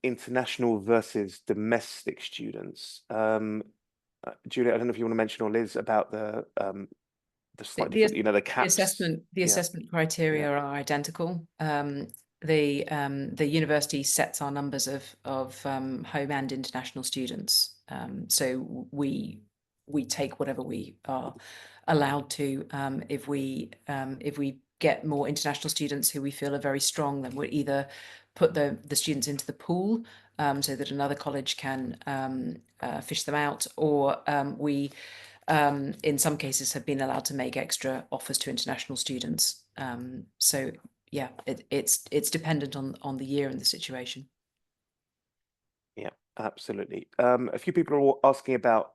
international versus domestic students. Julia, I don't know if you want to mention, or Liz, about the slightly different, the caps. The assessment criteria are identical. The university sets our numbers of home and international students. So we take whatever we are allowed to. If we get more international students who we feel are very strong, then we'll either put the students into the pool so that another college can fish them out, or we in some cases have been allowed to make extra offers to international students. So yeah, it's dependent on the year and the situation. Yeah, absolutely. A few people are asking about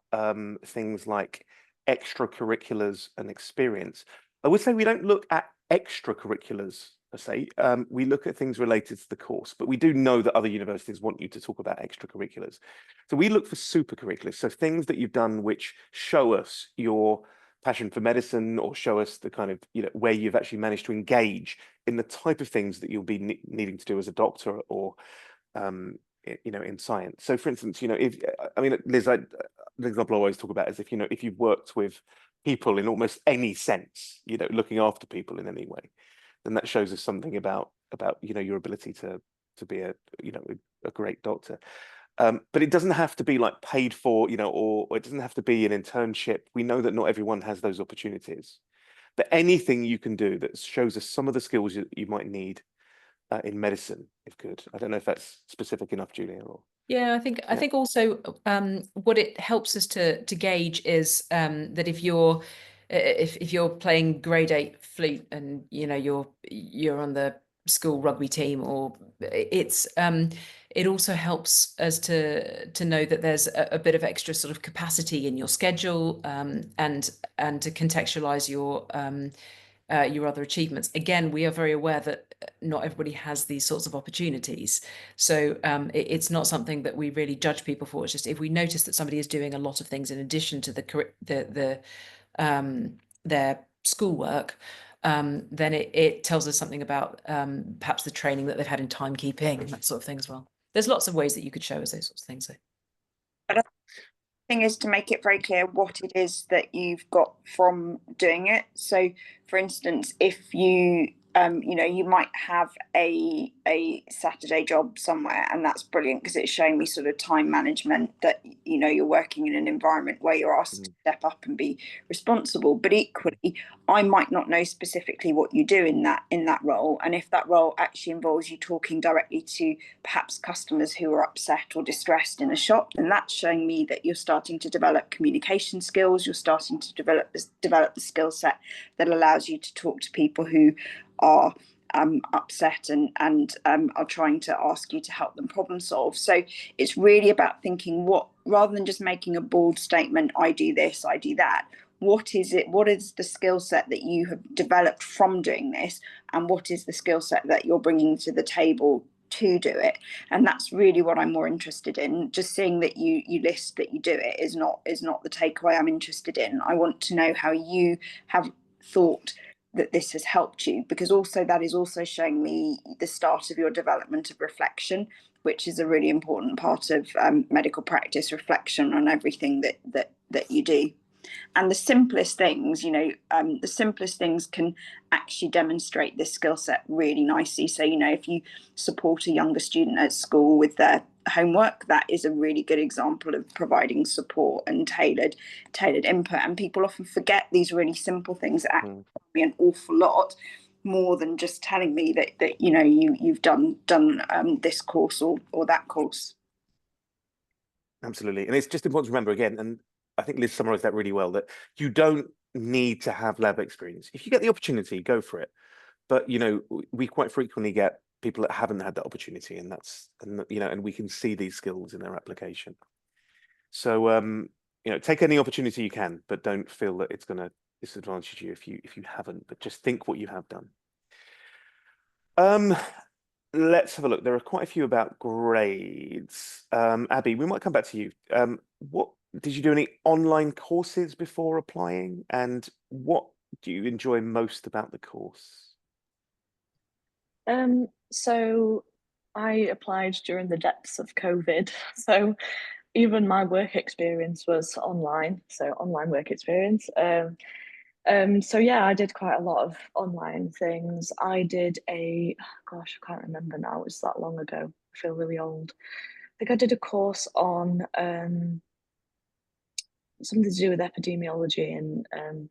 things like extracurriculars and experience. I would say we don't look at extracurriculars per se. We look at things related to the course, but we do know that other universities want you to talk about extracurriculars. So we look for supercurriculars, so things that you've done which show us your passion for medicine, or show us the kind of, where you've actually managed to engage in the type of things that you'll be needing to do as a doctor, or in science. So for instance, Liz, the example I always talk about is if you've worked with people in almost any sense, looking after people in any way, then that shows us something about your ability to be a great doctor. But it doesn't have to be like paid for, or it doesn't have to be an internship. We know that not everyone has those opportunities, but anything you can do that shows us some of the skills you might need in medicine, if good. I don't know if that's specific enough, Julia, or Yeah, I think also what it helps us to gauge is that if you're playing grade 8 flute and you're on the school rugby team, or it also helps us to know that there's a bit of extra sort of capacity in your schedule, and to contextualize your other achievements. Again, we are very aware that not everybody has these sorts of opportunities. So it's not something that we really judge people for. It's just if we notice that somebody is doing a lot of things in addition to their schoolwork, then it tells us something about perhaps the training that they've had in timekeeping and that sort of thing as well. There's lots of ways that you could show us those sorts of things. So. Thing is to make it very clear what it is that you've got from doing it. So, for instance, if you you might have a Saturday job somewhere, and that's brilliant because it's showing me sort of time management, that you're working in an environment where you're asked to step up and be responsible. But equally, I might not know specifically what you do in that role, and if that role actually involves you talking directly to perhaps customers who are upset or distressed in a shop, then that's showing me that you're starting to develop communication skills. You're starting to develop the skill set that allows you to talk to people who are upset and are trying to ask you to help them problem solve. So it's really about thinking, what, rather than just making a bold statement, I do this, I do that, what is the skill set that you have developed from doing this, and what is the skill set that you're bringing to the table to do it? And that's really what I'm more interested in. Just seeing that you list that you do it is not the takeaway I'm interested in. I want to know how you have thought that this has helped you, because also that is also showing me the start of your development of reflection, which is a really important part of medical practice, reflection on everything that you do. And the simplest things, the simplest things can actually demonstrate this skill set really nicely. So, if you support a younger student at school with their homework, that is a really good example of providing support and tailored input. And people often forget these really simple things that actually help me an awful lot more than just telling me that you've done this course or that course. Absolutely. And it's just important to remember again, and I think Liz summarized that really well, that you don't need to have lab experience. If you get the opportunity, go for it. But, we quite frequently get people that haven't had that opportunity, and and we can see these skills in their application. So, take any opportunity you can, but don't feel that it's going to disadvantage you if you haven't, but just think what you have done. Let's have a look. There are quite a few about grades. Abby, we might come back to you. What did you do any online courses before applying? And what do you enjoy most about the course? So I applied during the depths of COVID. So even my work experience was online. So online work experience. So yeah, I did quite a lot of online things. I did gosh, I can't remember now. It was that long ago. I feel really old. I think I did a course on something to do with epidemiology and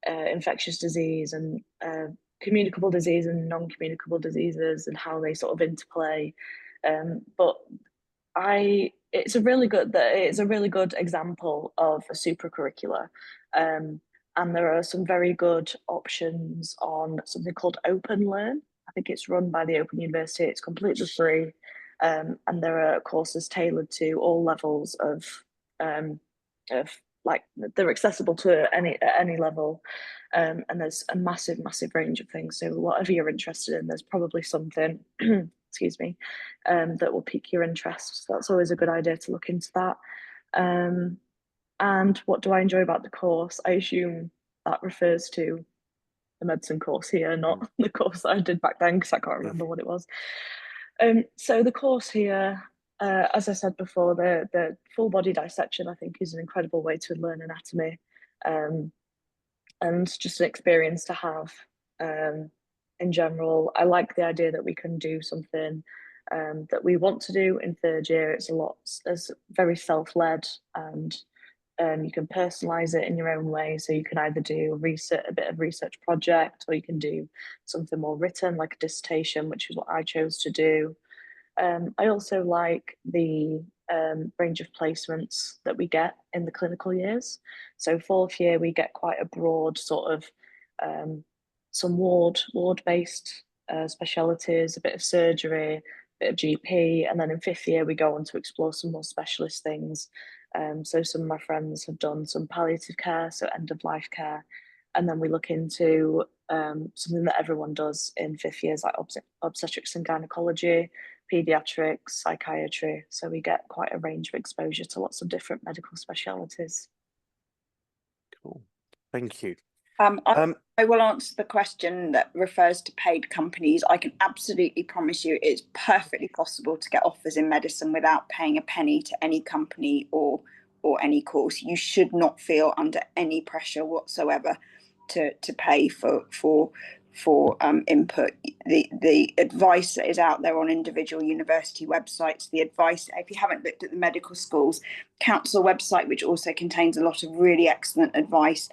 infectious disease and communicable disease and non-communicable diseases and how they sort of interplay. But it's a really good example of a supercurricular. And there are some very good options on something called Open Learn. I think it's run by the Open University. It's completely free. And there are courses tailored to all levels of like, they're accessible to any level. And there's a massive range of things. So whatever you're interested in, there's probably something, excuse me, that will pique your interest. So that's always a good idea to look into that. And what do I enjoy about the course? I assume that refers to the medicine course here, not the course that I did back then, because I can't remember what it was. So the course here, as I said before, the full body dissection, I think, is an incredible way to learn anatomy, and just an experience to have in general. I like the idea that we can do something that we want to do in third year. It's very self-led, and You can personalize it in your own way. So you can either do a bit of research project, or you can do something more written, like a dissertation, which is what I chose to do. I also like the range of placements that we get in the clinical years. So fourth year, we get quite a broad sort of some ward-based specialities, a bit of surgery, a bit of GP, and then in fifth year, we go on to explore some more specialist things. So some of my friends have done some palliative care, so end-of-life care, and then we look into something that everyone does in fifth years, like obstetrics and gynecology, pediatrics, psychiatry. So we get quite a range of exposure to lots of different medical specialities. Cool. Thank you. I will answer the question that refers to paid companies. I can absolutely promise you it's perfectly possible to get offers in medicine without paying a penny to any company or any course. You should not feel under any pressure whatsoever to pay for input. The advice that is out there on individual university websites, the advice, if you haven't looked at the Medical Schools Council website, which also contains a lot of really excellent advice,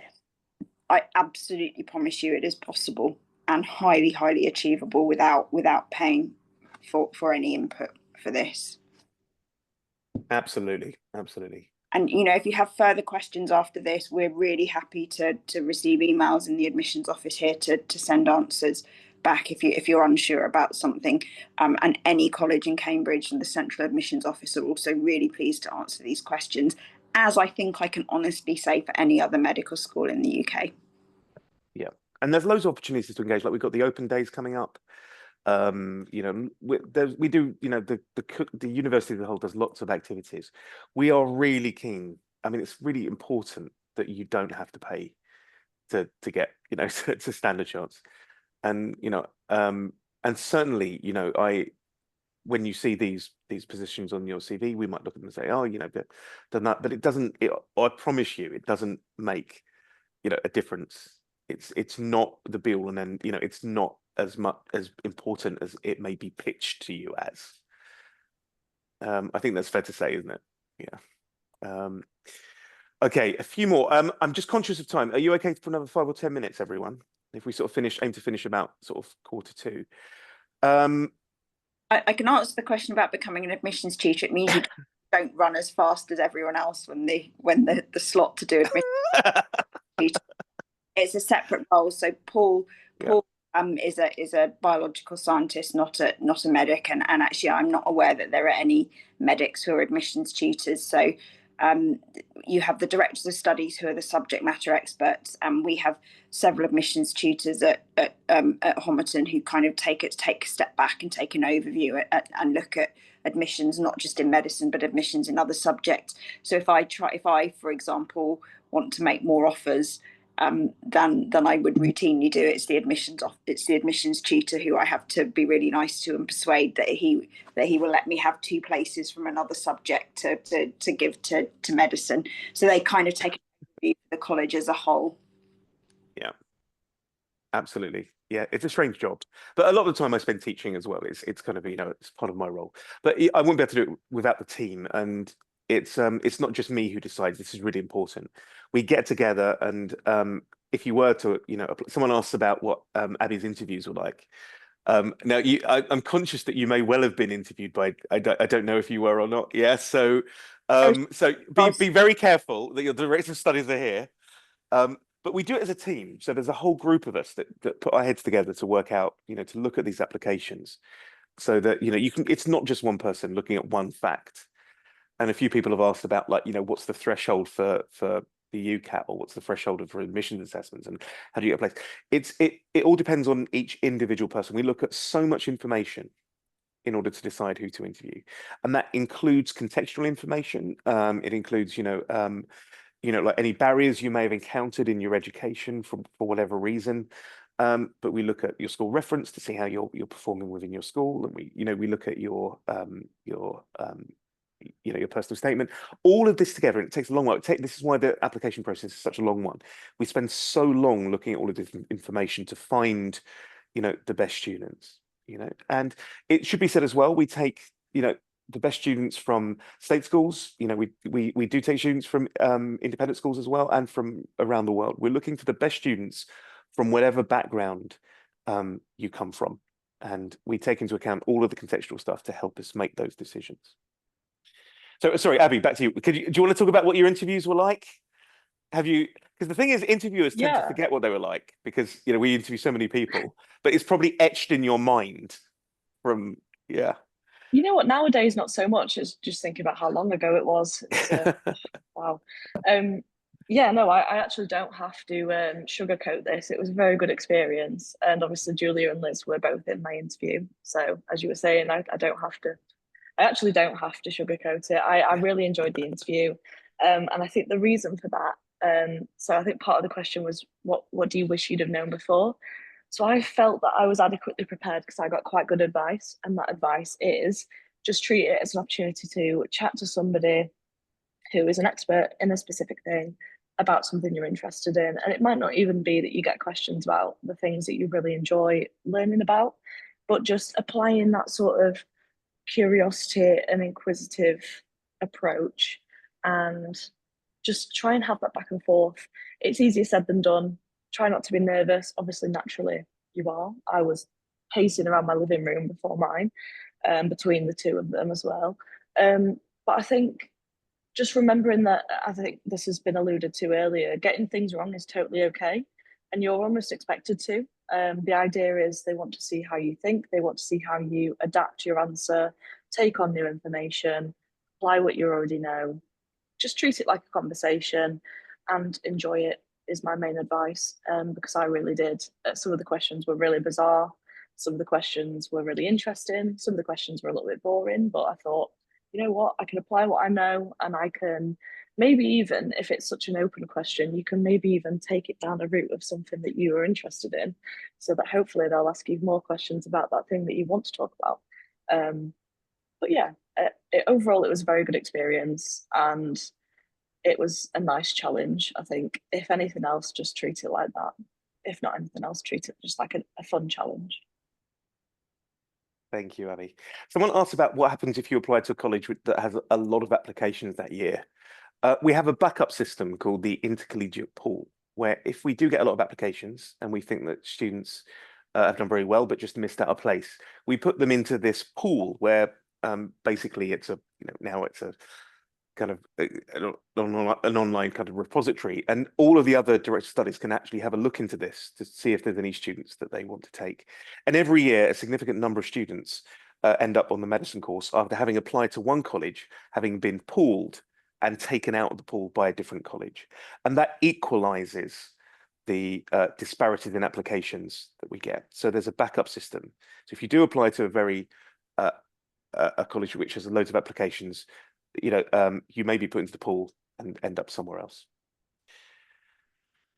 I absolutely promise you it is possible and highly, highly achievable without paying for any input for this. Absolutely. And if you have further questions after this, we're really happy to receive emails in the admissions office here to send answers back if you're unsure about something. And any college in Cambridge and the central admissions office are also really pleased to answer these questions, as I think I can honestly say for any other medical school in the UK. Yeah, and there's loads of opportunities to engage. Like we've got the open days coming up. We do, the university as a whole does lots of activities. We are really keen. I mean, it's really important that you don't have to pay to get, to stand a chance. And and certainly, when you see these positions on your CV, we might look at them and say, oh, done that, but it doesn't. I promise you, it doesn't make a difference. It's not the be all and end. It's not as much as important as it may be pitched to you as. I think that's fair to say, isn't it? Yeah. Okay, a few more. I'm just conscious of time. Are you okay for another 5 or 10 minutes, everyone? If we sort of aim to finish about sort of 1:45. I can answer the question about becoming an admissions tutor. It means you don't run as fast as everyone else when the slot to do admissions tutor. It's a separate role. So Paul is a biological scientist, not a medic, and actually I'm not aware that there are any medics who are admissions tutors. So you have the directors of studies who are the subject matter experts, and we have several admissions tutors at Homerton who kind of take a step back and take an overview and look at admissions, not just in medicine but admissions in other subjects. So if I for example want to make more offers than I would routinely do, it's the admissions tutor who I have to be really nice to and persuade that he will let me have 2 places from another subject to give to medicine. So they kind of take the college as a whole. Yeah, absolutely. Yeah, it's a strange job, but a lot of the time I spend teaching as well. It's kind of it's part of my role, but I wouldn't be able to do it without the team. And it's not just me who decides. This is really important. We get together, and if you were to someone asks about what Abby's interviews were like. Now I'm conscious that you may well have been interviewed by I don't know if you were or not. Yeah, so be very careful that your director of studies are here. But we do it as a team. So there's a whole group of us that put our heads together to work out, to look at these applications, so that it's not just one person looking at one fact. And a few people have asked about what's the threshold for the UCAT, or what's the threshold for admissions assessments, and how do you get a place? It all depends on each individual person. We look at so much information in order to decide who to interview, and that includes contextual information. It includes like any barriers you may have encountered in your education for whatever reason. But we look at your school reference to see how you're performing within your school, and we look at your personal statement. All of this together, and it takes a long while. This is why the application process is such a long one. We spend so long looking at all of this information to find, the best students. And it should be said as well, we take, the best students from state schools. You know, we do take students from independent schools as well, and from around the world. We're looking for the best students from whatever background you come from, and we take into account all of the contextual stuff to help us make those decisions. So, sorry, Abby, back to you. Do you want to talk about what your interviews were like? Have you? Because the thing is, interviewers tend to forget what they were like, because you know we interview so many people, but it's probably etched in your mind from You know what? Nowadays, not so much. It's just thinking about how long ago it was. It's wow. Yeah, no, I actually don't have to sugarcoat this. It was a very good experience, and obviously Julia and Liz were both in my interview. So as you were saying, I don't have to. I actually don't have to sugarcoat it. I really enjoyed the interview, and I think the reason for that. So I think part of the question was, what do you wish you'd have known before? So I felt that I was adequately prepared because I got quite good advice, and that advice is just treat it as an opportunity to chat to somebody who is an expert in a specific thing about something you're interested in. And it might not even be that you get questions about the things that you really enjoy learning about, but just applying that sort of curiosity and inquisitive approach, and just try and have that back and forth. It's easier said than done. Try not to be nervous. Obviously, naturally, you are. I was pacing around my living room before mine, between the two of them as well. But I think just remembering that, I think this has been alluded to earlier, getting things wrong is totally okay, and you're almost expected to. The idea is they want to see how you think, they want to see how you adapt your answer, take on new information, apply what you already know. Just treat it like a conversation and enjoy it is my main advice, because I really did. Some of the questions were really bizarre, some of the questions were really interesting, some of the questions were a little bit boring, but I thought, you know what, I can apply what I know, and I can maybe even, if it's such an open question, you can maybe even take it down a route of something that you are interested in, so that hopefully they'll ask you more questions about that thing that you want to talk about. But yeah, overall, it was a very good experience, and it was a nice challenge. I think, if anything else, just treat it like that. If not anything else, treat it just like a fun challenge. Thank you, Abby. Someone asked about what happens if you apply to a college that has a lot of applications that year. We have a backup system called the intercollegiate pool, where if we do get a lot of applications and we think that students have done very well but just missed out a place, we put them into this pool where basically it's now it's a kind of an online kind of repository, and all of the other director studies can actually have a look into this to see if there's any students that they want to take. And every year, a significant number of students end up on the medicine course after having applied to one college, having been pooled and taken out of the pool by a different college. And that equalizes the disparities in applications that we get. So there's a backup system. So if you do apply to a college which has loads of applications, you may be put into the pool and end up somewhere else.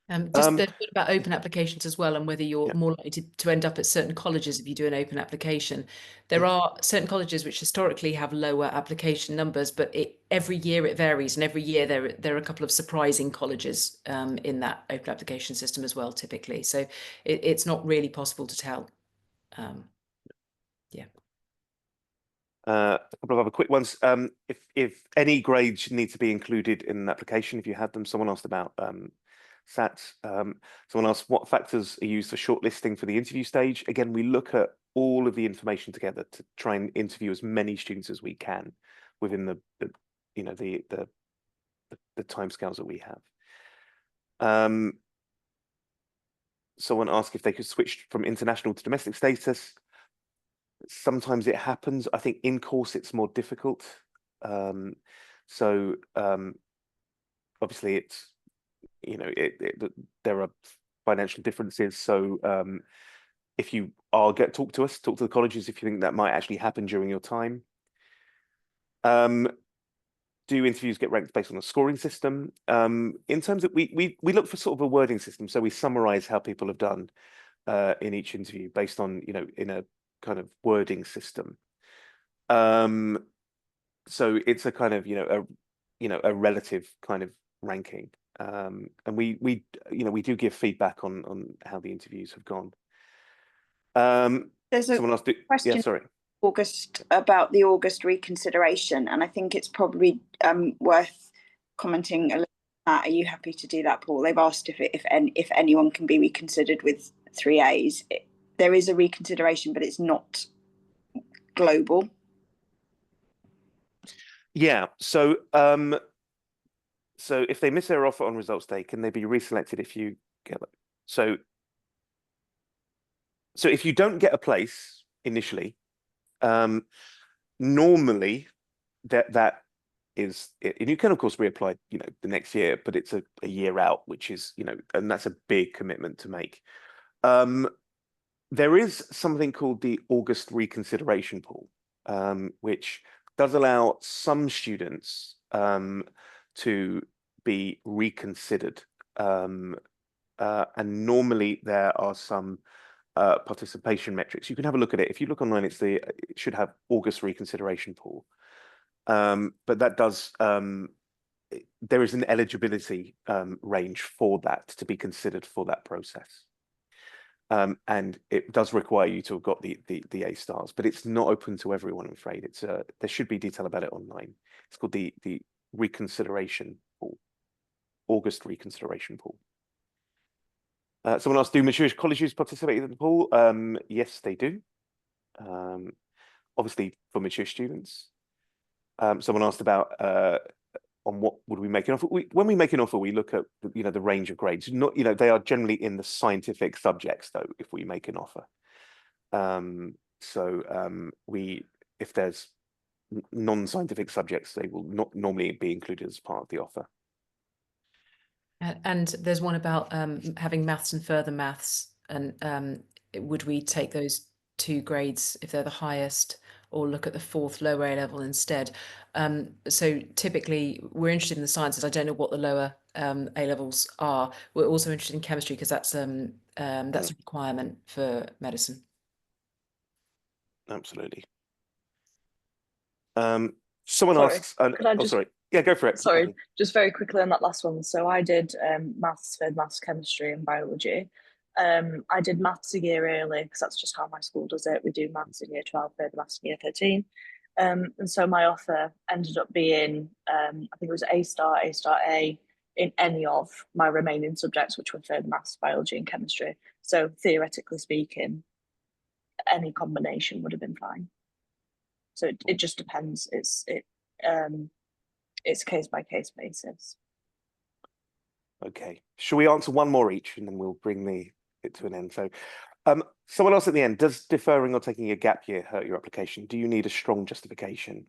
Just the bit about open applications as well, and whether you're more likely to end up at certain colleges if you do an open application. There are certain colleges which historically have lower application numbers, but every year it varies, and every year there are a couple of surprising colleges in that open application system as well, typically. So it's not really possible to tell. A couple of other quick ones. If any grades need to be included in an application, if you had them, someone asked about SATs. Someone asked what factors are used for shortlisting for the interview stage. Again, we look at all of the information together to try and interview as many students as we can within the timescales that we have. Someone asked if they could switch from international to domestic status. Sometimes it happens. I think in course it's more difficult. Obviously it's, there are financial differences. So if you are talk to the colleges if you think that might actually happen during your time. Do interviews get ranked based on a scoring system? In terms of we look for sort of a wording system, so we summarize how people have done in each interview based on in a kind of wording system. So it's a kind of a relative kind of ranking, and we do give feedback on how the interviews have gone. There's a Someone else question. sorry. about the August reconsideration, and I think it's probably worth commenting a little on that. Are you happy to do that, Paul? They've asked if anyone can be reconsidered with 3As. There is a reconsideration, but it's not global. Yeah. So so if they miss their offer on results day, can they be reselected if you get it? So if you don't get a place initially, normally that is it. And you can of course reapply, the next year, but it's a year out, which is, and that's a big commitment to make. There is something called the August reconsideration pool, which does allow some students to be reconsidered. And normally there are some participation metrics. You can have a look at it. If you look online, it should have August reconsideration pool. But that does, there is an eligibility range for that to be considered for that process. And it does require you to have got the A stars, but it's not open to everyone, I'm afraid. There should be detail about it online. It's called the reconsideration pool, August reconsideration pool. Someone asked, do mature colleges participate in the pool? Yes, they do. Obviously for mature students. Someone asked about on what would we make an offer. When we make an offer, we look at the range of grades. Not they are generally in the scientific subjects though. If we make an offer, if there's non-scientific subjects, they will not normally be included as part of the offer. And there's one about having maths and further maths, and would we take those 2 grades if they're the highest, or look at the 4th lower A level instead? So typically we're interested in the sciences. I don't know what the lower A levels are. We're also interested in chemistry because that's a requirement for medicine. Absolutely. Someone Sorry, asks, sorry. Yeah, go for it. Sorry, just very quickly on that last one. So I did maths, chemistry and biology. I did maths a year early because that's just how my school does it. We do maths in year 12, further maths in year 13. And so my offer ended up being, I think it was A star, A in any of my remaining subjects, which were further maths, biology and chemistry. So theoretically speaking, any combination would have been fine. So it just depends. It's case by case basis. Okay. Shall we answer one more each, and then we'll bring it to an end? So, someone else at the end: does deferring or taking a gap year hurt your application? Do you need a strong justification?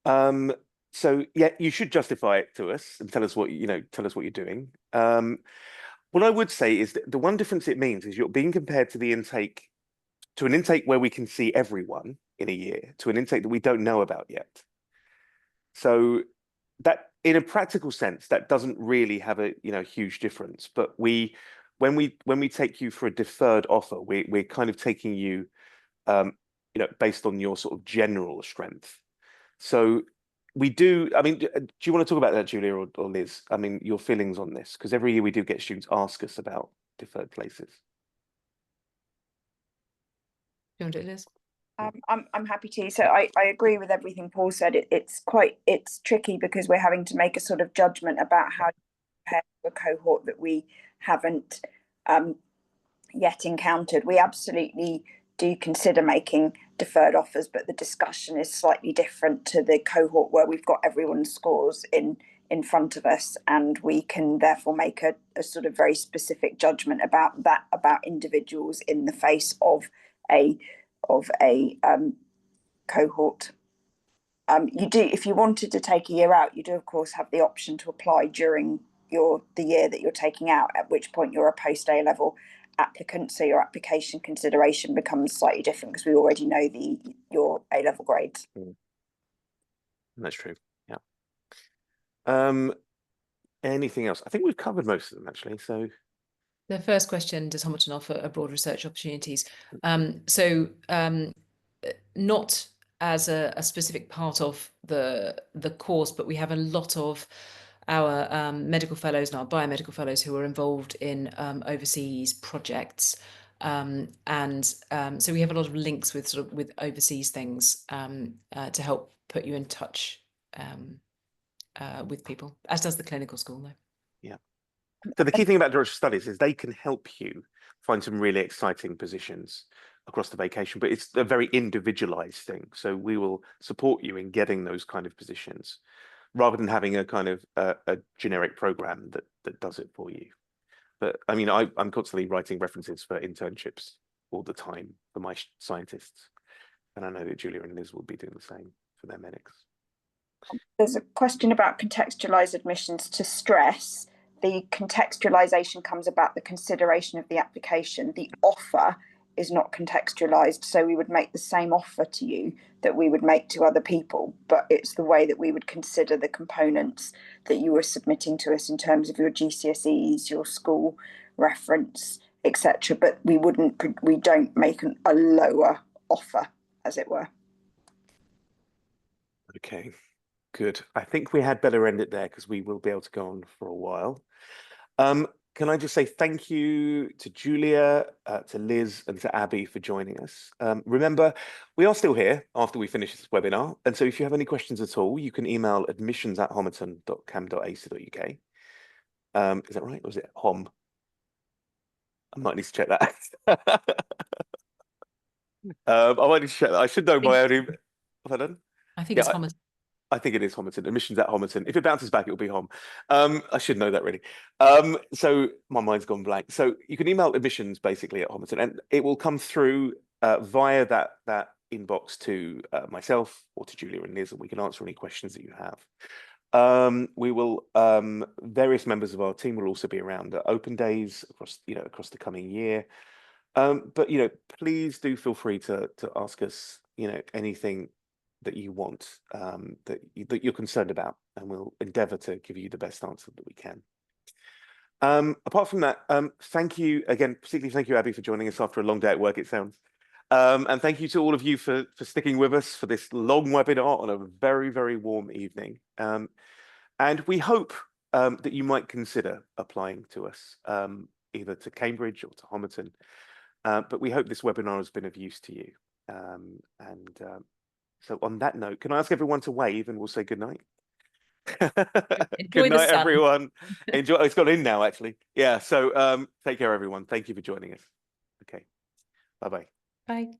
So yeah, you should justify it to us and tell us what you're doing. What I would say is that the one difference it means is you're being compared to the intake, to an intake where we can see everyone in a year, to an intake that we don't know about yet. So that, in a practical sense, that doesn't really have a huge difference. But when we take you for a deferred offer, we're kind of taking you, based on your sort of general strength. So we do. I mean, do you want to talk about that, Julia or Liz? I mean, your feelings on this, because every year we do get students ask us about deferred places. Do you want to do Liz? I'm happy to. So I agree with everything Paul said. It's tricky because we're having to make a sort of judgment about how to compare to a cohort that we haven't yet encountered. We absolutely do consider making deferred offers, but the discussion is slightly different to the cohort where we've got everyone's scores in front of us, and we can therefore make a sort of very specific judgment about individuals in the face of a cohort. You do, if you wanted to take a year out, you do of course have the option to apply during the year that you're taking out, at which point you're a post A level applicant, so your application consideration becomes slightly different because we already know your A level grades. That's true. Yeah. Anything else? I think we've covered most of them actually. So the first question: does Homerton offer abroad research opportunities? Not as a specific part of the course, but we have a lot of our medical fellows and our biomedical fellows who are involved in overseas projects. So we have a lot of links with with overseas things to help put you in touch with people, as does the clinical school, though. Yeah. So the key thing about director studies is they can help you find some really exciting positions across the vacation, but it's a very individualized thing. So we will support you in getting those kind of positions rather than having a kind of a generic program that does it for you. But I mean, I'm constantly writing references for internships all the time for my scientists. And I know that Julia and Liz will be doing the same for their medics. There's a question about contextualized admissions to stress. The contextualization comes about the consideration of the application. The offer is not contextualized, so we would make the same offer to you that we would make to other people, but it's the way that we would consider the components that you were submitting to us in terms of your GCSEs, your school reference, etc. But we don't make a lower offer, as it were. Okay, good. I think we had better end it there because we will be able to go on for a while. Can I just say thank you to Julia, to Liz, and to Abby for joining us. Remember, we are still here after we finish this webinar. And so if you have any questions at all, you can email admissions@homerton.cam.ac.uk. Is that right? Or is it HOM? I might need to check that. I might need to check that. I should know my own email. Pardon? I think it's Homerton. I think it is Homerton. Admissions@Homerton. If it bounces back, it'll be Hom. I should know that really. So my mind's gone blank. So you can email admissions basically at Homerton, and it will come through via that inbox to myself or to Julia and Liz, and we can answer any questions that you have. Various members of our team will also be around at open days across the coming year. But please do feel free to ask us anything that you want, that you're concerned about, and we'll endeavour to give you the best answer that we can. Apart from that, thank you again, particularly thank you, Abby, for joining us after a long day at work, it sounds. And thank you to all of you for sticking with us for this long webinar on a very, very warm evening. And we hope that you might consider applying to us, either to Cambridge or to Homerton. But we hope this webinar has been of use to you. So on that note, can I ask everyone to wave and we'll say good night? Good night, everyone. Enjoy. It's got in now, actually. Yeah. So take care, everyone. Thank you for joining us. Okay. Bye-bye. Bye.